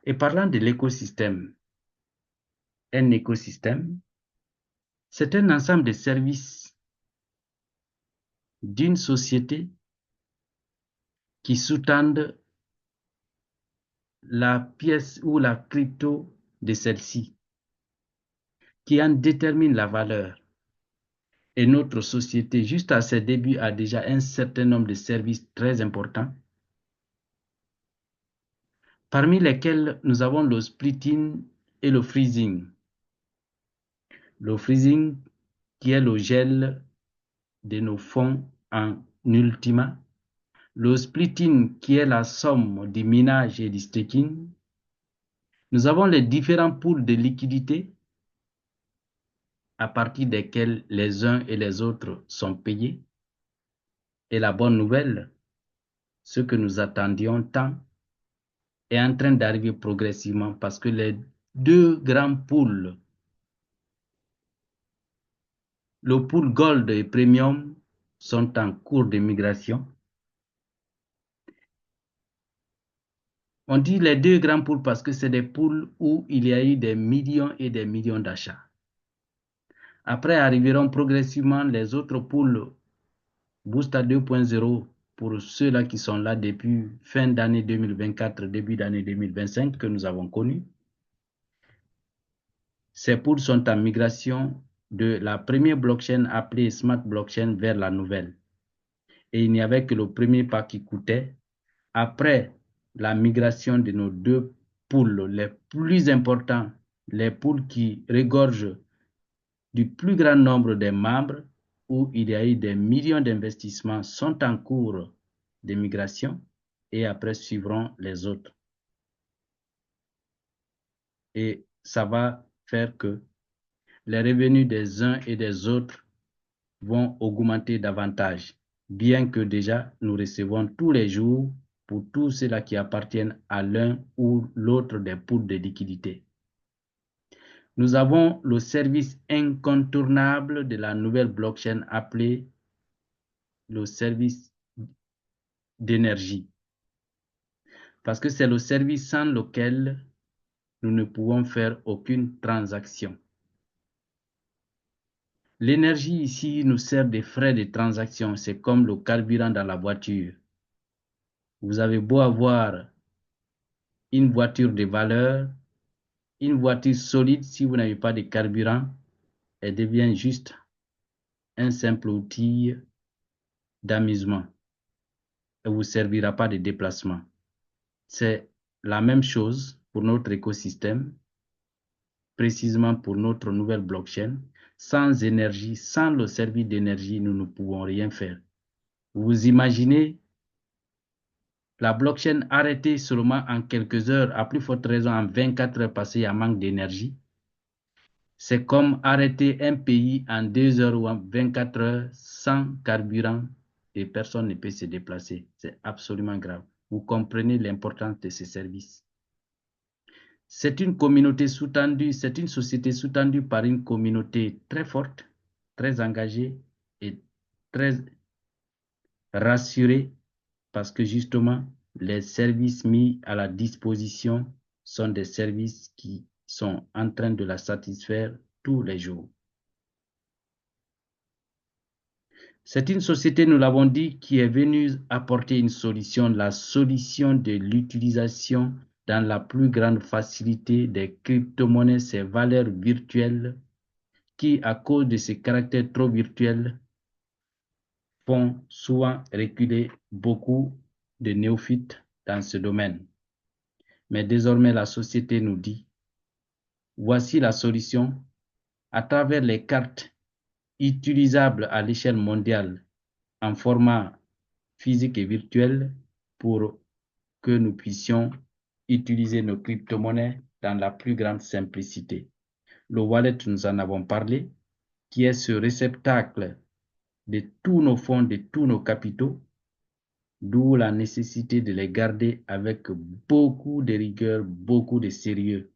Et parlant de l'écosystème, un écosystème, c'est un ensemble de services d'une société qui sous-tendent la pièce ou la crypto de celle-ci, qui en détermine la valeur. Et notre société, juste à ses débuts, a déjà un certain nombre de services très importants, parmi lesquels nous avons le splitting et le freezing. Le freezing, qui est le gel de nos fonds en ultima. Le splitting, qui est la somme du minage et du staking. Nous avons les différents pools de liquidités à partir desquels les uns et les autres sont payés. Et la bonne nouvelle, ce que nous attendions tant, est en train d'arriver progressivement parce que les deux grands pools, le pool Gold et Premium, sont en cours de migration. On dit les deux grands pools parce que c'est des pools où il y a eu des millions et des millions d'achats. Après arriveront progressivement les autres pools Booster 2.0 pour ceux-là qui sont là depuis fin d'année 2024, début d'année 2025 que nous avons connus. Ces pools sont en migration de la première blockchain appelée Smart Blockchain vers la nouvelle. Et il n'y avait que le premier pas qui coûtait. Après la migration de nos deux pools les plus importants, les pools qui regorgent du plus grand nombre des membres, où il y a eu des millions d'investissements, sont en cours de migration et après suivront les autres. Et ça va faire que les revenus des uns et des autres vont augmenter davantage, bien que déjà nous recevons tous les jours pour tous ceux-là qui appartiennent à l'un ou l'autre des pools de liquidité. Nous avons le service incontournable de la nouvelle blockchain appelé le service d'énergie. Parce que c'est le service sans lequel nous ne pouvons faire aucune transaction. L'énergie ici nous sert de frais de transaction. C'est comme le carburant dans la voiture. Vous avez beau avoir une voiture de valeur, une voiture solide, si vous n'avez pas de carburant, elle devient juste un simple outil d'amusement. Elle ne vous servira pas de déplacement. C'est la même chose pour notre écosystème, précisément pour notre nouvelle blockchain. Sans énergie, sans le service d'énergie, nous ne pouvons rien faire. Vous imaginez la blockchain arrêtée seulement en quelques heures, à plus forte raison en 24 heures passées à manque d'énergie. C'est comme arrêter un pays en 2 heures ou en 24 heures sans carburant et personne ne peut se déplacer. C'est absolument grave. Vous comprenez l'importance de ces services. C'est une communauté sous-tendue, c'est une société sous-tendue par une communauté très forte, très engagée et très rassurée parce que justement, les services mis à la disposition sont des services qui sont en train de la satisfaire tous les jours. C'est une société, nous l'avons dit, qui est venue apporter une solution, la solution de l'utilisation dans la plus grande facilité des crypto-monnaies, ces valeurs virtuelles qui, à cause de ces caractères trop virtuels, font souvent reculer beaucoup de néophytes dans ce domaine. Mais désormais, la société nous dit, voici la solution à travers les cartes utilisables à l'échelle mondiale en format physique et virtuel pour que nous puissions utiliser nos crypto-monnaies dans la plus grande simplicité. Le wallet, nous en avons parlé, qui est ce réceptacle de tous nos fonds, de tous nos capitaux, d'où la nécessité de les garder avec beaucoup de rigueur, beaucoup de sérieux.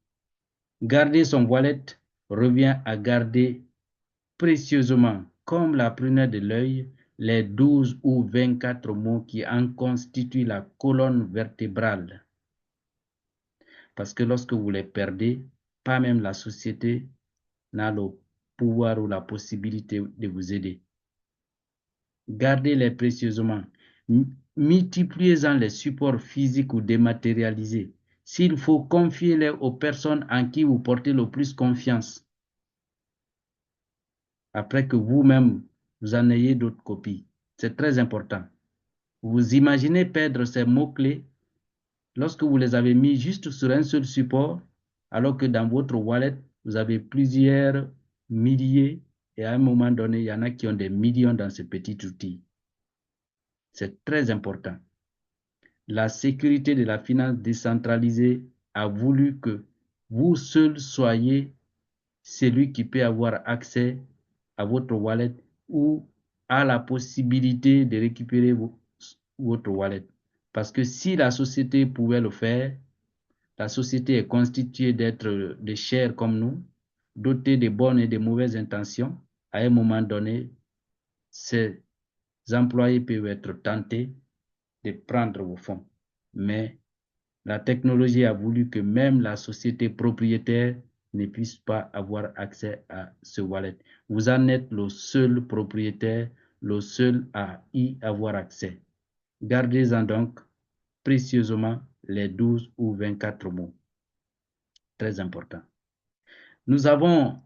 Garder son wallet revient à garder précieusement, comme la prunelle de l'œil, les 12 ou 24 mots qui en constituent la colonne vertébrale. Parce que lorsque vous les perdez, pas même la société n'a le pouvoir ou la possibilité de vous aider. Gardez-les précieusement. Multipliez-en les supports physiques ou dématérialisés. S'il faut, confiez-les aux personnes en qui vous portez le plus confiance. Après que vous-même, vous en ayez d'autres copies. C'est très important. Vous imaginez perdre ces mots-clés lorsque vous les avez mis juste sur un seul support, alors que dans votre wallet, vous avez plusieurs milliers et à un moment donné, il y en a qui ont des millions dans ce petit outil. C'est très important. La sécurité de la finance décentralisée a voulu que vous seul soyez celui qui peut avoir accès à votre wallet ou a la possibilité de récupérer votre wallet. Parce que si la société pouvait le faire, la société est constituée d'êtres de chair comme nous, dotés de bonnes et de mauvaises intentions. À un moment donné, ces employés peuvent être tentés de prendre vos fonds. Mais la technologie a voulu que même la société propriétaire ne puisse pas avoir accès à ce wallet. Vous en êtes le seul propriétaire, le seul à y avoir accès. Gardez-en donc précieusement les 12 ou 24 mots. Très important. Nous avons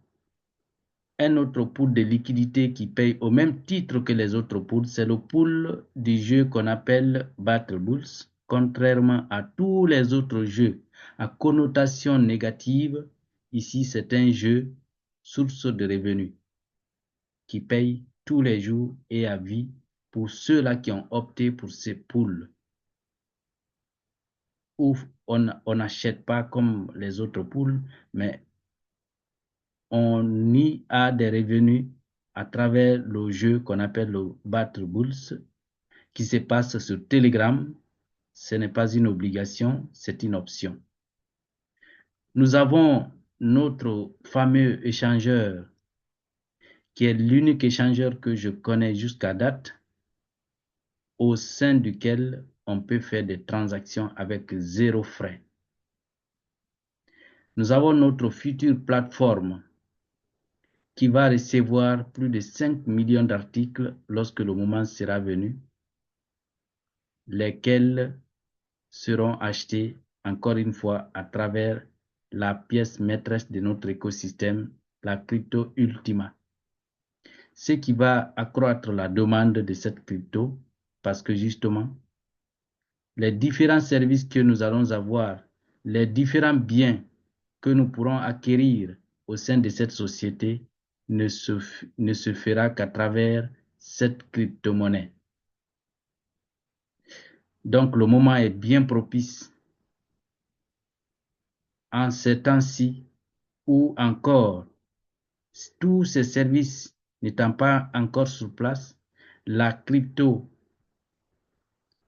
un autre pool de liquidité qui paye au même titre que les autres pools, c'est le pool du jeu qu'on appelle Battle Bulls. Contrairement à tous les autres jeux à connotation négative, ici c'est un jeu source de revenus qui paye tous les jours et à vie pour ceux-là qui ont opté pour ces pools où on n'achète pas comme les autres pools, mais on y a des revenus à travers le jeu qu'on appelle le Battle Bulls, qui se passe sur Telegram. Ce n'est pas une obligation, c'est une option. Nous avons notre fameux échangeur, qui est l'unique échangeur que je connais jusqu'à date, au sein duquel on peut faire des transactions avec zéro frais. Nous avons notre future plateforme qui va recevoir plus de 5 millions d'articles lorsque le moment sera venu, lesquels seront achetés encore une fois à travers la pièce maîtresse de notre écosystème, la crypto Ultima. Ce qui va accroître la demande de cette crypto parce que justement, les différents services que nous allons avoir, les différents biens que nous pourrons acquérir au sein de cette société ne se fera qu'à travers cette crypto-monnaie. Donc, le moment est bien propice en ces temps-ci où encore tous ces services n'étant pas encore sur place, la crypto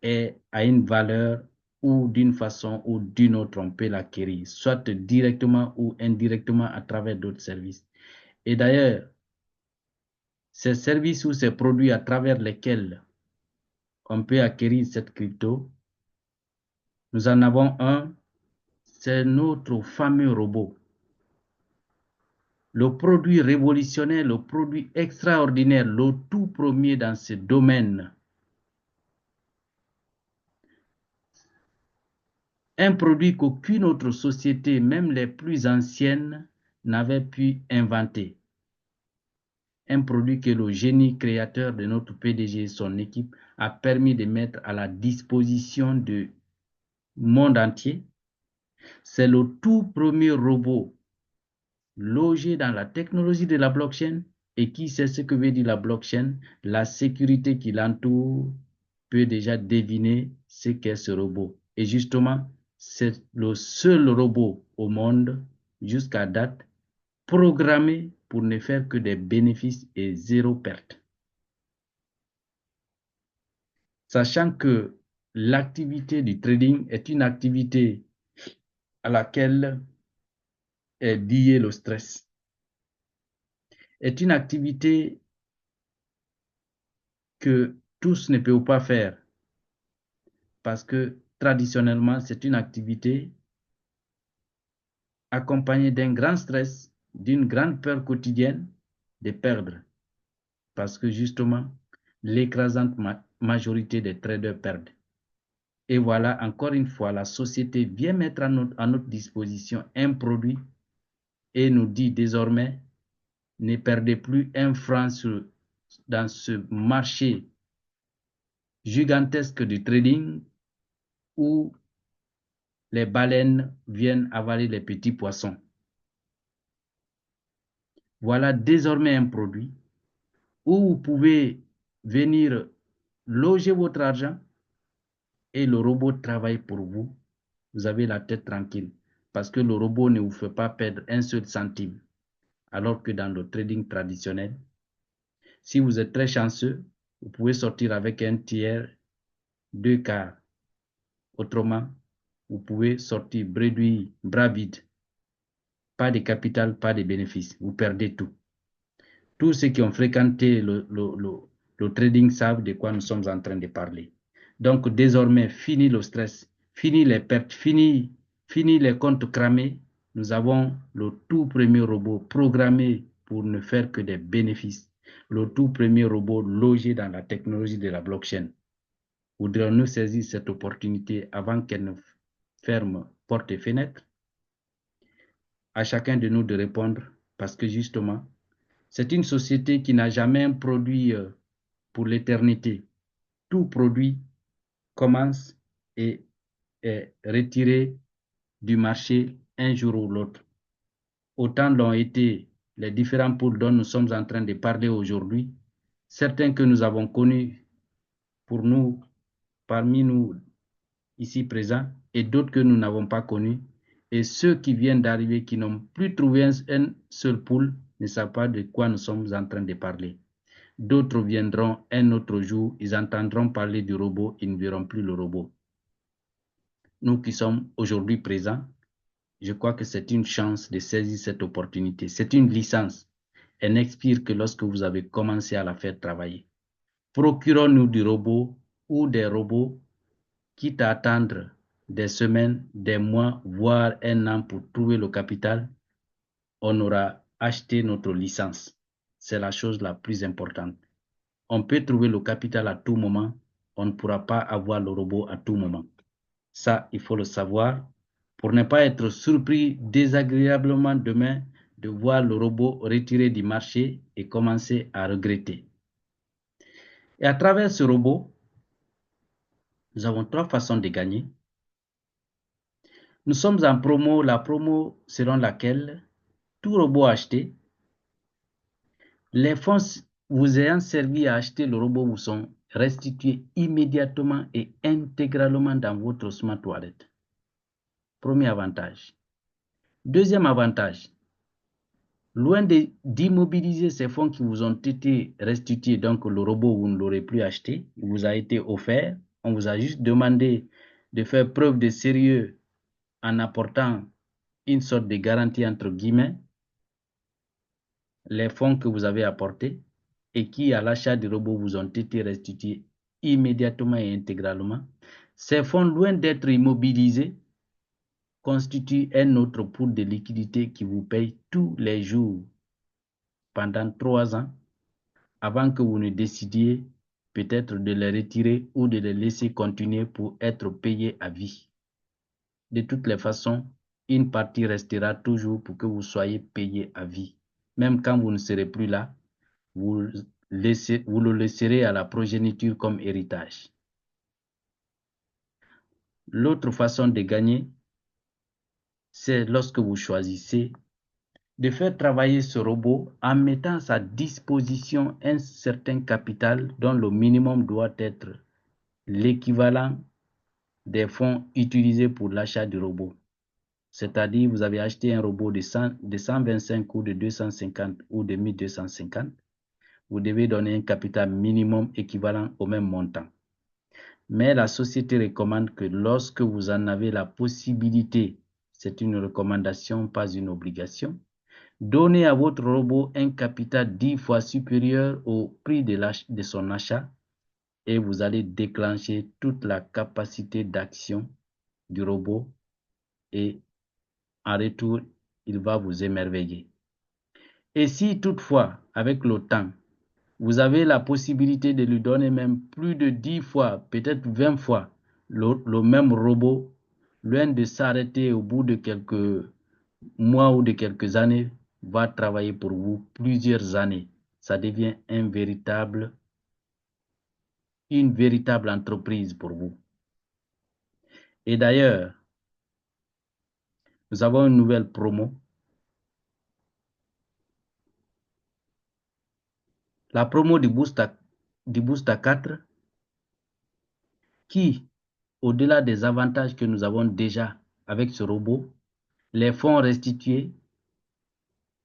est à une valeur ou d'une façon ou d'une autre, on peut l'acquérir, soit directement ou indirectement à travers d'autres services. Et d'ailleurs, ces services ou ces produits à travers lesquels on peut acquérir cette crypto, nous en avons un, c'est notre fameux robot. Le produit révolutionnaire, le produit extraordinaire, le tout premier dans ce domaine. Un produit qu'aucune autre société, même les plus anciennes, n'avait pu inventer. Un produit que le génie créateur de notre PDG et son équipe a permis de mettre à la disposition du monde entier. C'est le tout premier robot logé dans la technologie de la blockchain. Et qui sait ce que veut dire la blockchain? La sécurité qui l'entoure peut déjà deviner ce qu'est ce robot. Et justement, c'est le seul robot au monde, jusqu'à date, programmé pour ne faire que des bénéfices et zéro perte. Sachant que l'activité du trading est une activité à laquelle est lié le stress, est une activité que tous ne peuvent pas faire parce que traditionnellement, c'est une activité accompagnée d'un grand stress, d'une grande peur quotidienne de perdre parce que justement, l'écrasante majorité des traders perdent. Et voilà, encore une fois, la société vient mettre à notre disposition un produit et nous dit désormais, ne perdez plus un franc dans ce marché gigantesque du trading où les baleines viennent avaler les petits poissons. Voilà désormais un produit où vous pouvez venir loger votre argent et le robot travaille pour vous. Vous avez la tête tranquille parce que le robot ne vous fait pas perdre un seul centime. Alors que dans le trading traditionnel, si vous êtes très chanceux, vous pouvez sortir avec un tiers, 2 quarts. Autrement, vous pouvez sortir bredouille, bras vide. Pas de capital, pas de bénéfices. Vous perdez tout. Tous ceux qui ont fréquenté le trading savent de quoi nous sommes en train de parler. Donc désormais, fini le stress, fini les pertes, fini les comptes cramés. Nous avons le tout premier robot programmé pour ne faire que des bénéfices. Le tout premier robot logé dans la technologie de la blockchain. Voudrions-nous saisir cette opportunité avant qu'elle ne ferme portes et fenêtres? À chacun de nous de répondre parce que justement, c'est une société qui n'a jamais un produit pour l'éternité. Tout produit commence et est retiré du marché un jour ou l'autre. Autant l'ont été les différents pôles dont nous sommes en train de parler aujourd'hui, certains que nous avons connus pour nous, parmi nous ici présents, et d'autres que nous n'avons pas connus, et ceux qui viennent d'arriver, qui n'ont plus trouvé un seul pôle, ne savent pas de quoi nous sommes en train de parler. D'autres viendront un autre jour, ils entendront parler du robot, ils ne verront plus le robot. Nous qui sommes aujourd'hui présents, je crois que c'est une chance de saisir cette opportunité. C'est une licence. Elle n'expire que lorsque vous avez commencé à la faire travailler. Procurons-nous du robot ou des robots, quitte à attendre des semaines, des mois, voire un an pour trouver le capital, on aura acheté notre licence. C'est la chose la plus importante. On peut trouver le capital à tout moment, on ne pourra pas avoir le robot à tout moment. Ça, il faut le savoir pour ne pas être surpris désagréablement demain de voir le robot retiré du marché et commencer à regretter. Et à travers ce robot, nous avons 3 façons de gagner. Nous sommes en promo, la promo selon laquelle tout robot acheté Les fonds vous ayant servi à acheter le robot vous sont restitués immédiatement et intégralement dans votre smart wallet. Premier avantage. Deuxième avantage, loin d'immobiliser ces fonds qui vous ont été restitués, donc le robot, vous ne l'aurez plus acheté, il vous a été offert, on vous a juste demandé de faire preuve de sérieux en apportant une sorte de garantie entre guillemets, les fonds que vous avez apportés et qui, à l'achat du robot, vous ont été restitués immédiatement et intégralement. Ces fonds, loin d'être immobilisés, constituent un autre pool de liquidité qui vous paye tous les jours pendant 3 ans avant que vous ne décidiez peut-être de les retirer ou de les laisser continuer pour être payés à vie. De toutes les façons, une partie restera toujours pour que vous soyez payé à vie. Même quand vous ne serez plus là, vous le laisserez à la progéniture comme héritage. L'autre façon de gagner, c'est lorsque vous choisissez de faire travailler ce robot en mettant à sa disposition un certain capital dont le minimum doit être l'équivalent des fonds utilisés pour l'achat du robot. C'est-à-dire, vous avez acheté un robot de 125 ou de 250 ou de 1250, vous devez donner un capital minimum équivalent au même montant. Mais la société recommande que lorsque vous en avez la possibilité, c'est une recommandation, pas une obligation, donnez à votre robot un capital 10 fois supérieur au prix de son achat et vous allez déclencher toute la capacité d'action du robot et en retour, il va vous émerveiller. Et si toutefois, avec le temps, vous avez la possibilité de lui donner même plus de 10 fois, peut-être 20 fois, le même robot, loin de s'arrêter au bout de quelques mois ou de quelques années, va travailler pour vous plusieurs années. Ça devient une véritable entreprise pour vous. Et d'ailleurs, nous avons une nouvelle promo. La promo du Boost à 4 qui, au-delà des avantages que nous avons déjà avec ce robot, les fonds restitués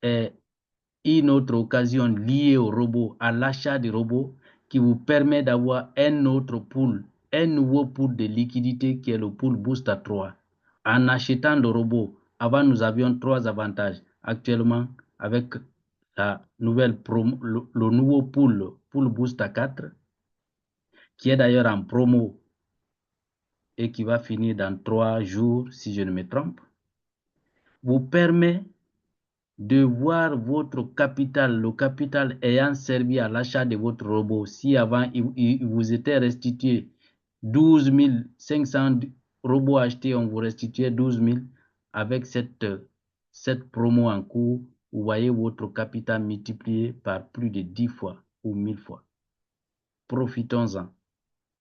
est une autre occasion liée au robot, à l'achat du robot, qui vous permet d'avoir un autre pool, un nouveau pool de liquidité qui est le pool Boost à 3. En achetant le robot, avant nous avions 3 avantages. Actuellement, avec la nouvelle promo, le nouveau pool Boost à 4, qui est d'ailleurs en promo et qui va finir dans 3 jours, si je ne me trompe, vous permet de voir votre capital, le capital ayant servi à l'achat de votre robot. Si avant il vous était restitué 12 500 robots achetés, on vous restituait 12 000. Avec cette promo en cours, vous voyez votre capital multiplié par plus de 10 fois ou 1000 fois. Profitons-en.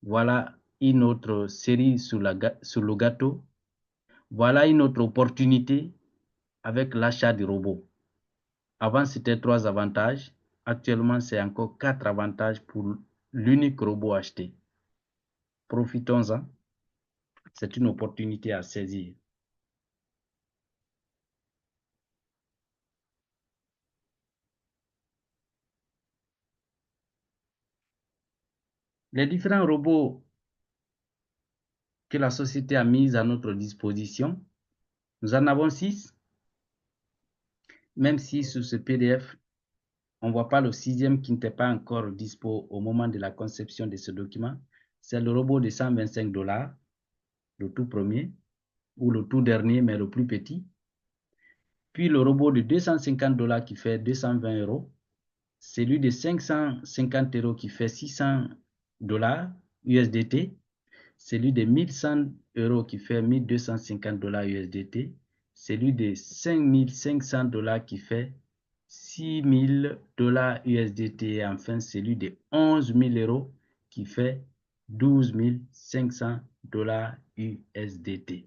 Voilà une autre série sur le gâteau. Voilà une autre opportunité avec l'achat du robot. Avant, c'était 3 avantages. Actuellement, c'est encore 4 avantages pour l'unique robot acheté. Profitons-en. C'est une opportunité à saisir. Les différents robots que la société a mis à notre disposition, nous en avons 6. Même si sur ce PDF, on ne voit pas le 6e qui n'était pas encore dispo au moment de la conception de ce document. C'est le robot de 125 $, le tout premier, ou le tout dernier, mais le plus petit. Puis le robot de 250 $ qui fait 220 €. Celui de 550 € qui fait 600 $ USDT. Celui de 1100 € qui fait 1250 $ USDT. Celui de 5500 $ qui fait 6000 $ USDT. Et enfin, celui de 11 000 € qui fait 12 500 $ USDT.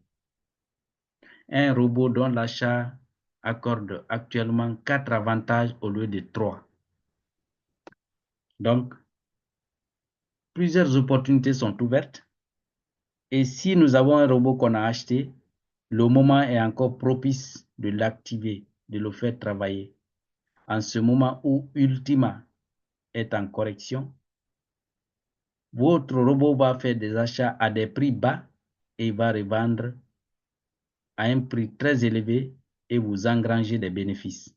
Un robot dont l'achat accorde actuellement 4 avantages au lieu de 3. Donc, plusieurs opportunités sont ouvertes. Et si nous avons un robot qu'on a acheté, le moment est encore propice de l'activer, de le faire travailler. En ce moment où Ultima est en correction, votre robot va faire des achats à des prix bas et va revendre à un prix très élevé et vous engranger des bénéfices.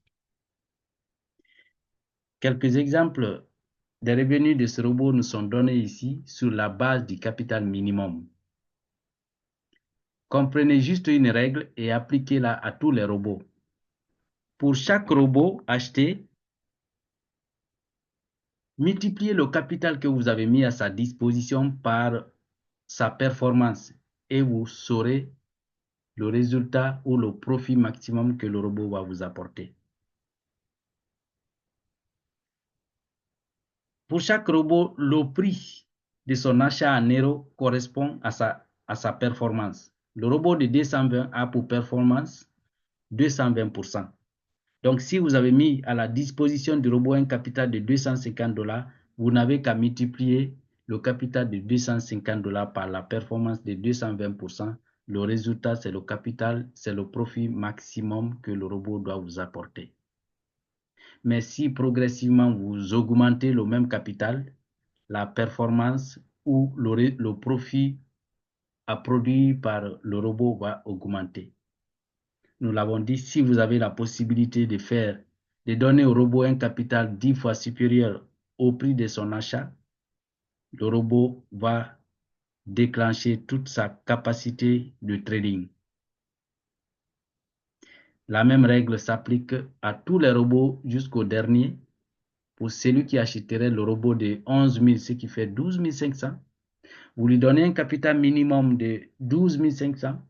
Quelques exemples des revenus de ce robot nous sont donnés ici sur la base du capital minimum. Comprenez juste une règle et appliquez-la à tous les robots. Pour chaque robot acheté, multipliez le capital que vous avez mis à sa disposition par sa performance et vous saurez le résultat ou le profit maximum que le robot va vous apporter. Pour chaque robot, le prix de son achat en euros correspond à sa performance. Le robot de 220 a pour performance 220%. Donc, si vous avez mis à la disposition du robot un capital de $250, vous n'avez qu'à multiplier le capital de $250 par la performance de 220%. Le résultat, c'est le capital, c'est le profit maximum que le robot doit vous apporter. Mais si progressivement vous augmentez le même capital, la performance ou le profit à produire par le robot va augmenter. Nous l'avons dit, si vous avez la possibilité de donner au robot un capital 10 fois supérieur au prix de son achat, le robot va déclencher toute sa capacité de trading. La même règle s'applique à tous les robots jusqu'au dernier. Pour celui qui achèterait le robot de 11 000, ce qui fait 12 500, vous lui donnez un capital minimum de 12 500.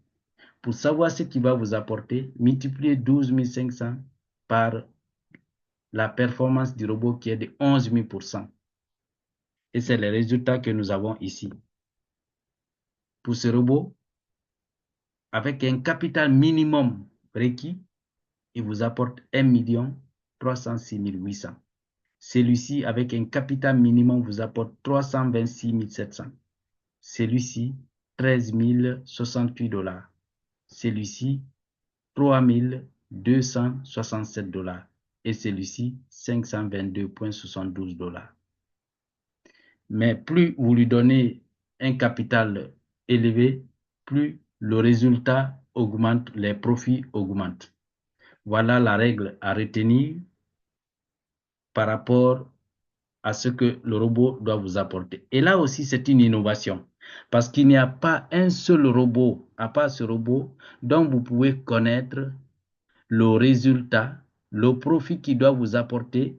Pour savoir ce qu'il va vous apporter, multipliez 12 500 par la performance du robot qui est de 11 000%. Et c'est le résultat que nous avons ici. Pour ce robot, avec un capital minimum requis, il vous apporte 1 306 800. Celui-ci, avec un capital minimum, vous apporte 326 700. Celui-ci, 13 068 $. Celui-ci, 3 267 $. Et celui-ci, 522,72 $. Mais plus vous lui donnez un capital élevé, plus le résultat augmente, les profits augmentent. Voilà la règle à retenir par rapport à ce que le robot doit vous apporter. Et là aussi, c'est une innovation parce qu'il n'y a pas un seul robot, à part ce robot, dont vous pouvez connaître le résultat, le profit qu'il doit vous apporter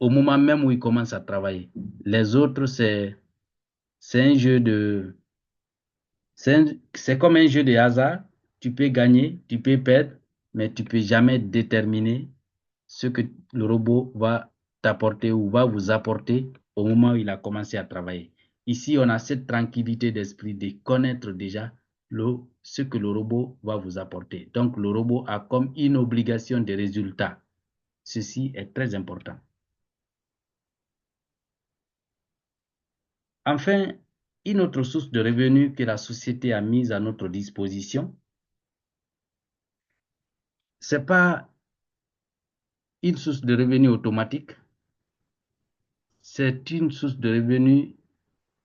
au moment même où il commence à travailler. Les autres, c'est un jeu de... C'est comme un jeu de hasard. Tu peux gagner, tu peux perdre, mais tu peux jamais déterminer ce que le robot va t'apporter ou va vous apporter au moment où il a commencé à travailler. Ici, on a cette tranquillité d'esprit de connaître déjà ce que le robot va vous apporter. Donc, le robot a comme une obligation de résultat. Ceci est très important. Enfin, une autre source de revenus que la société a mise à notre disposition, ce n'est pas une source de revenus automatique, c'est une source de revenus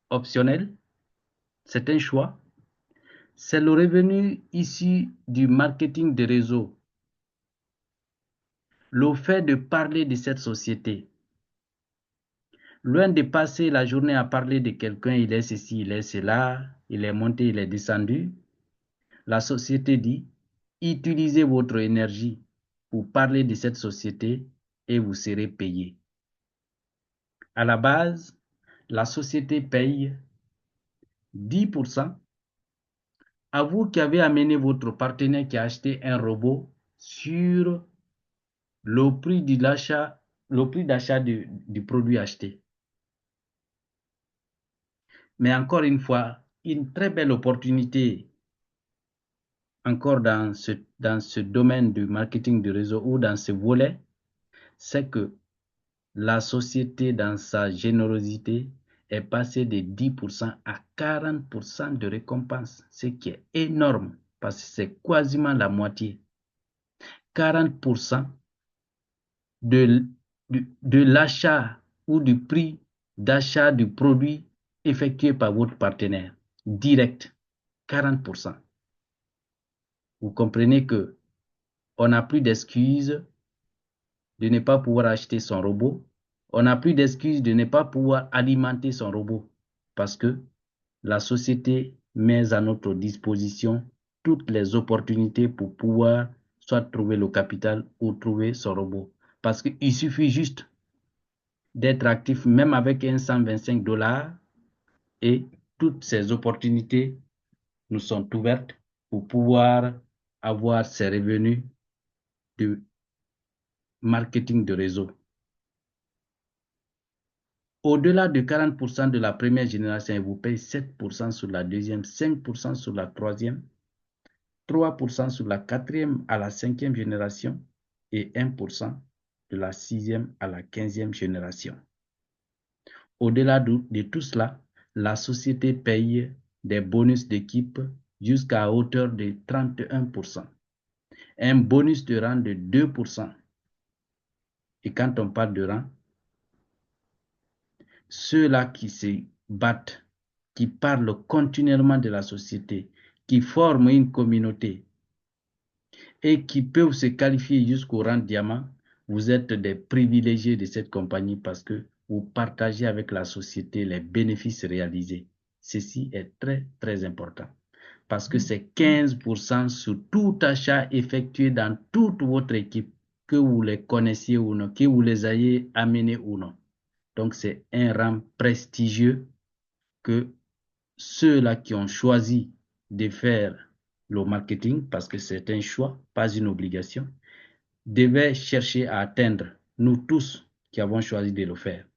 optionnelle, c'est un choix. C'est le revenu issu du marketing de réseau. Le fait de parler de cette société. Loin de passer la journée à parler de quelqu'un, il est ceci, il est cela, il est monté, il est descendu. La société dit, utilisez votre énergie pour parler de cette société et vous serez payé. À la base, la société paye 10% à vous qui avez amené votre partenaire qui a acheté un robot sur le prix d'achat du produit acheté. Mais encore une fois, une très belle opportunité encore dans ce domaine du marketing de réseau ou dans ce volet, c'est que la société, dans sa générosité, est passée de 10% à 40% de récompense, ce qui est énorme parce que c'est quasiment la moitié. 40% de, de l'achat ou du prix d'achat du produit effectué par votre partenaire, direct, 40%. Vous comprenez que on n'a plus d'excuses de ne pas pouvoir acheter son robot. On n'a plus d'excuses de ne pas pouvoir alimenter son robot parce que la société met à notre disposition toutes les opportunités pour pouvoir soit trouver le capital ou trouver son robot. Parce qu'il suffit juste d'être actif même avec un 125 $ et toutes ces opportunités nous sont ouvertes pour pouvoir avoir ces revenus de marketing de réseau. Au-delà de 40% de la première génération, ils vous payent 7% sur la deuxième, 5% sur la troisième, 3% sur la quatrième à la cinquième génération et 1% de la sixième à la 15e génération. Au-delà de tout cela, la société paye des bonus d'équipe jusqu'à hauteur de 31%. Un bonus de rang de 2%. Et quand on parle de rang, ceux-là qui se battent, qui parlent continuellement de la société, qui forment une communauté et qui peuvent se qualifier jusqu'au rang diamant, vous êtes des privilégiés de cette compagnie parce que vous partagez avec la société les bénéfices réalisés. Ceci est très, très important parce que c'est 15% sur tout achat effectué dans toute votre équipe, que vous les connaissiez ou non, que vous les ayez amenés ou non. Donc, c'est un rang prestigieux que ceux-là qui ont choisi de faire le marketing, parce que c'est un choix, pas une obligation, devaient chercher à atteindre, nous tous qui avons choisi de le faire.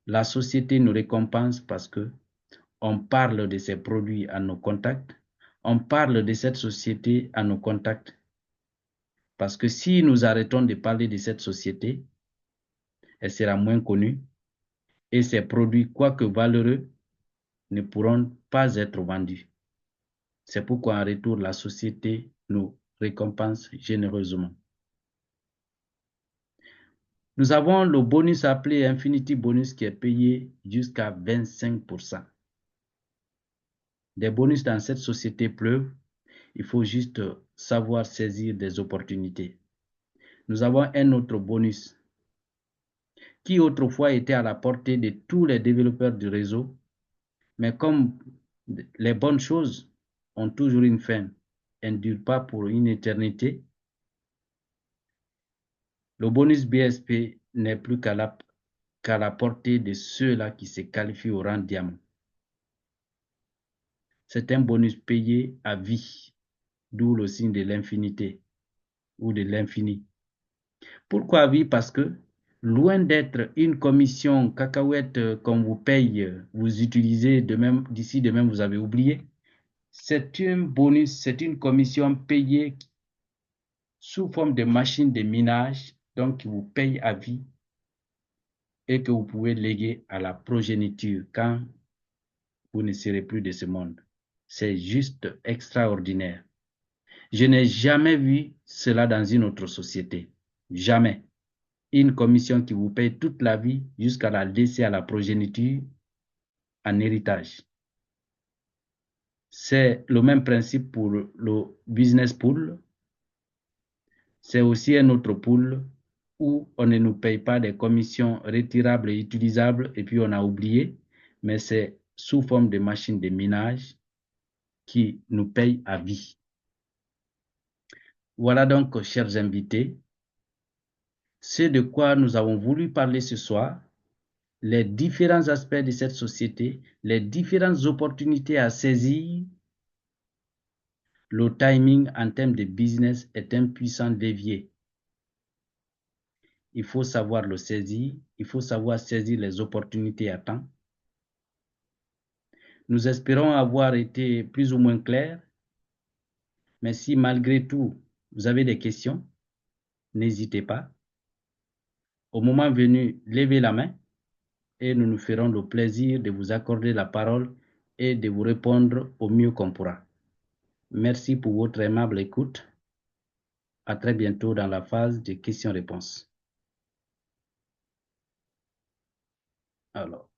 La société nous récompense parce que on parle de ses produits à nos contacts, on parle de cette société à nos contacts. Parce que si nous arrêtons de parler de cette société, elle sera moins connue et ses produits, quoique valeureux, ne pourront pas être vendus. C'est pourquoi en retour, la société nous récompense généreusement. Nous avons le bonus appelé Infinity Bonus qui est payé jusqu'à 25%. Des bonus dans cette société pleuvent, il faut juste savoir saisir des opportunités. Nous avons un autre bonus qui autrefois était à la portée de tous les développeurs du réseau, mais comme les bonnes choses ont toujours une fin, elles ne durent pas pour une éternité, le bonus BSP n'est plus qu'à la portée de ceux-là qui se qualifient au rang diamant. C'est un bonus payé à vie, d'où le signe de l'infinité ou de l'infini. Pourquoi à vie? Parce que loin d'être une commission cacahuète qu'on vous paye, vous utilisez d'ici demain, vous avez oublié. C'est un bonus, c'est une commission payée sous forme de machine de minage, donc qui vous paye à vie et que vous pouvez léguer à la progéniture quand vous ne serez plus de ce monde. C'est juste extraordinaire. Je n'ai jamais vu cela dans une autre société. Jamais. Une commission qui vous paye toute la vie jusqu'à la laisser à la progéniture en héritage. C'est le même principe pour le business pool. C'est aussi un autre pool où on ne nous paye pas des commissions retirables et utilisables et puis on a oublié, mais c'est sous forme de machine de minage qui nous paye à vie. Voilà donc, chers invités, c'est de quoi nous avons voulu parler ce soir, les différents aspects de cette société, les différentes opportunités à saisir. Le timing en termes de business est un puissant levier. Il faut savoir le saisir, il faut savoir saisir les opportunités à temps. Nous espérons avoir été plus ou moins clairs, mais si malgré tout vous avez des questions, n'hésitez pas. Au moment venu, levez la main et nous nous ferons le plaisir de vous accorder la parole et de vous répondre au mieux qu'on pourra. Merci pour votre aimable écoute. À très bientôt dans la phase de questions-réponses. Alors.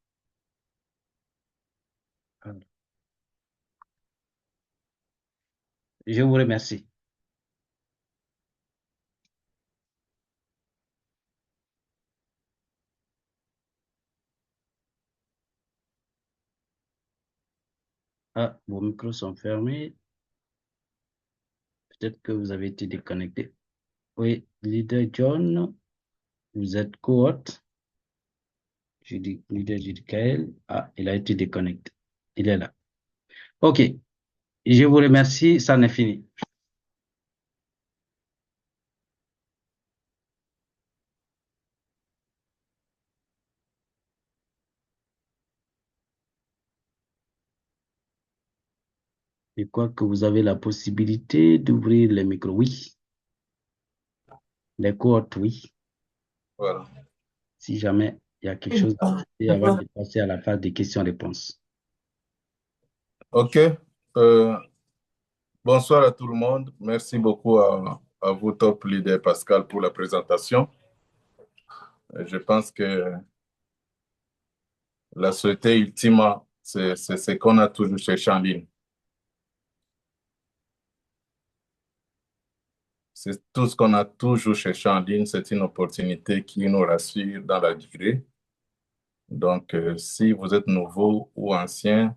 Je vous remercie. Ah, vos micros sont fermés. Peut-être que vous avez été déconnecté. Oui, leader John, vous êtes co-hôte. Je dis leader Judicaël. Ah, il a été déconnecté. Il est là. OK. Je vous remercie. Ça n'est fini. Je crois que vous avez la possibilité d'ouvrir les micros. Oui. Les co-hôtes, oui. Voilà. Si jamais il y a quelque chose à dire avant de passer à la phase des questions-réponses. OK. Bonsoir à tout le monde. Merci beaucoup à vous, Top Leader Pascal, pour la présentation. Je pense que la société ultime, c'est ce qu'on a toujours cherché en ligne. C'est tout ce qu'on a toujours cherché en ligne. C'est une opportunité qui nous rassure dans la durée. Donc, si vous êtes nouveau ou ancien,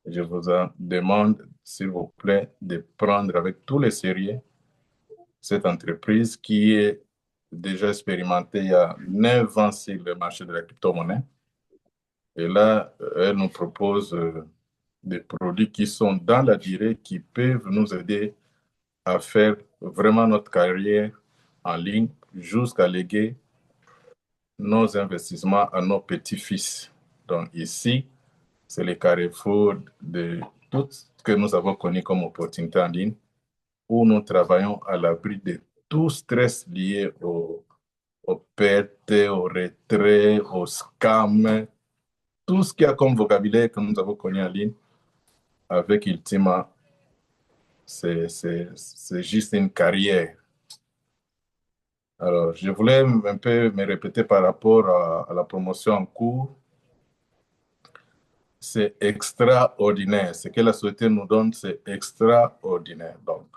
je vous demande, s'il vous plaît, de prendre avec tous les sérieux cette entreprise qui est déjà expérimentée il y a 9 ans sur le marché de la crypto-monnaie. Et là, elle nous propose des produits qui sont dans la durée, qui peuvent nous aider à faire vraiment notre carrière en ligne jusqu'à léguer nos investissements à nos petits-fils. Donc ici, c'est le carrefour de tout ce que nous avons connu comme opportunité en ligne, où nous travaillons à l'abri de tout stress lié aux pertes, aux retraits, aux scams, tout ce qu'il y a comme vocabulaire que nous avons connu en ligne. Avec Ultima, c'est juste une carrière. Alors, je voulais un peu me répéter par rapport à la promotion en cours. C'est extraordinaire. Ce que la société nous donne, c'est extraordinaire. Donc,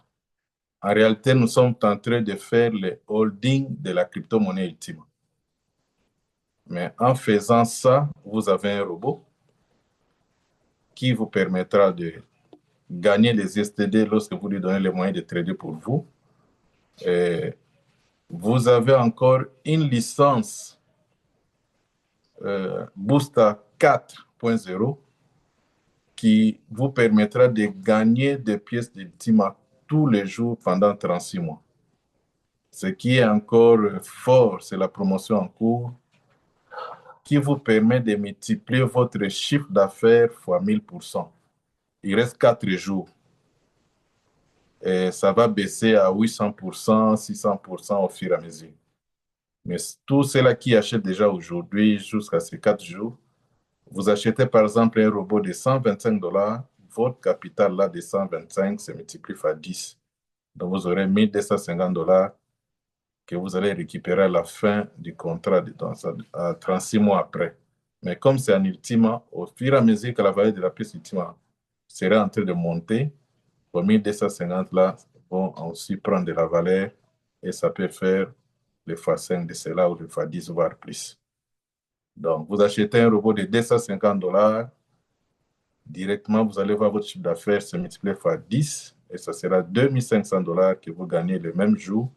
en réalité, nous sommes en train de faire le holding de la crypto-monnaie Ultima. Mais en faisant ça, vous avez un robot qui vous permettra de gagner les STD lorsque vous lui donnez les moyens de trader pour vous. Et vous avez encore une licence Booster 4.0 qui vous permettra de gagner des pièces d'Ultima tous les jours pendant 36 mois. Ce qui est encore fort, c'est la promotion en cours qui vous permet de multiplier votre chiffre d'affaires fois 1000%. Il reste 4 jours. Et ça va baisser à 800%, 600% au fur et à mesure. Mais tous ceux-là qui achètent déjà aujourd'hui jusqu'à ces 4 jours, vous achetez par exemple un robot de $125, votre capital là de 125 se multiplie par 10. Donc vous aurez $1250 que vous allez récupérer à la fin du contrat, à 36 mois après. Mais comme c'est un Ultima, au fur et à mesure que la valeur de la pièce Ultima sera en train de monter, vos 1250 là vont aussi prendre de la valeur et ça peut faire le x5 de cela ou le x10 voire plus. Donc, vous achetez un robot de $250, directement, vous allez voir votre chiffre d'affaires se multiplier par 10 et ça sera $2500 que vous gagnez le même jour.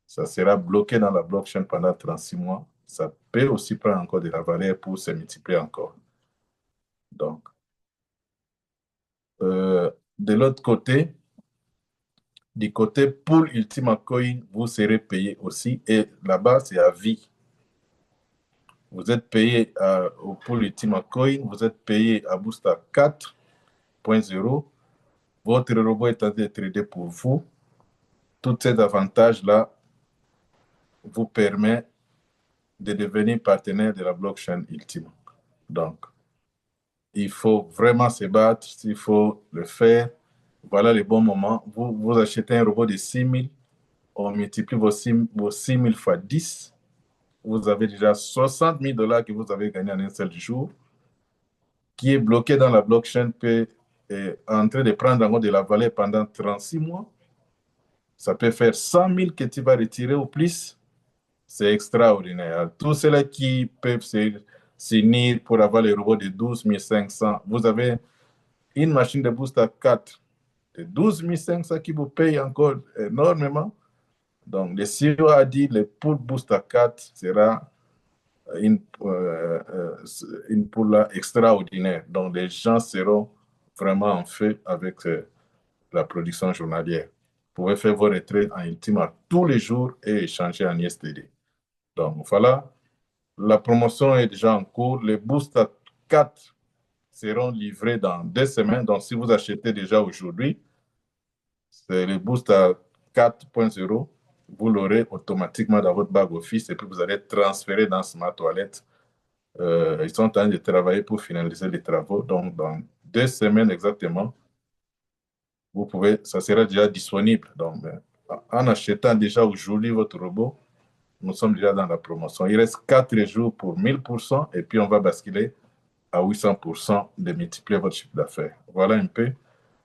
Ça sera bloqué dans la blockchain pendant 36 mois. Ça peut aussi prendre encore de la valeur pour se multiplier encore. Donc, de l'autre côté, du côté Pool Ultima Coin, vous serez payé aussi et là-bas, c'est à vie. Vous êtes payé au Pool Ultima Coin, vous êtes payé à Booster 4.0. Votre robot est en train de trader pour vous. Tous ces avantages-là vous permettent de devenir partenaire de la blockchain Ultima. Donc, il faut vraiment se battre, s'il faut le faire. Voilà le bon moment. Vous achetez un robot de 6 000, on multiplie vos 6 000 fois 10. Vous avez déjà 60 000 dollars que vous avez gagné en un seul jour, qui est bloqué dans la blockchain, peut en train de prendre en compte de la valeur pendant 36 mois. Ça peut faire 100 000 que tu vas retirer au plus. C'est extraordinaire. Tous ceux-là qui peuvent s'unir pour avoir les robots de 12 500, vous avez une machine de booster 4 de 12 500 qui vous paye encore énormément. Donc, le CEO a dit que le pool booster 4 sera une poule extraordinaire. Donc, les gens seront vraiment en feu avec la production journalière. Vous pouvez faire vos retraites en Ultima tous les jours et échanger en ISTD. Donc, voilà. La promotion est déjà en cours. Les Booster 4 seront livrés dans 2 semaines. Donc, si vous achetez déjà aujourd'hui, c'est le Booster 4.0. Vous l'aurez automatiquement dans votre bag office et puis vous allez transférer dans Smart Wallet. Ils sont en train de travailler pour finaliser les travaux. Donc, dans 2 semaines exactement, ça sera déjà disponible. Donc, en achetant déjà aujourd'hui votre robot, nous sommes déjà dans la promotion. Il reste 4 jours pour 1000% et puis on va basculer à 800% de multiplier votre chiffre d'affaires. Voilà un peu.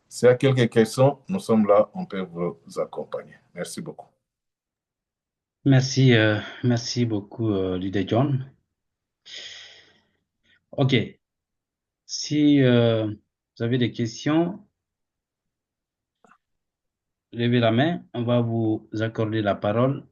S'il y a quelques questions, nous sommes là, on peut vous accompagner. Merci beaucoup. Merci beaucoup, Leader John. OK. Si vous avez des questions, levez la main, on va vous accorder la parole.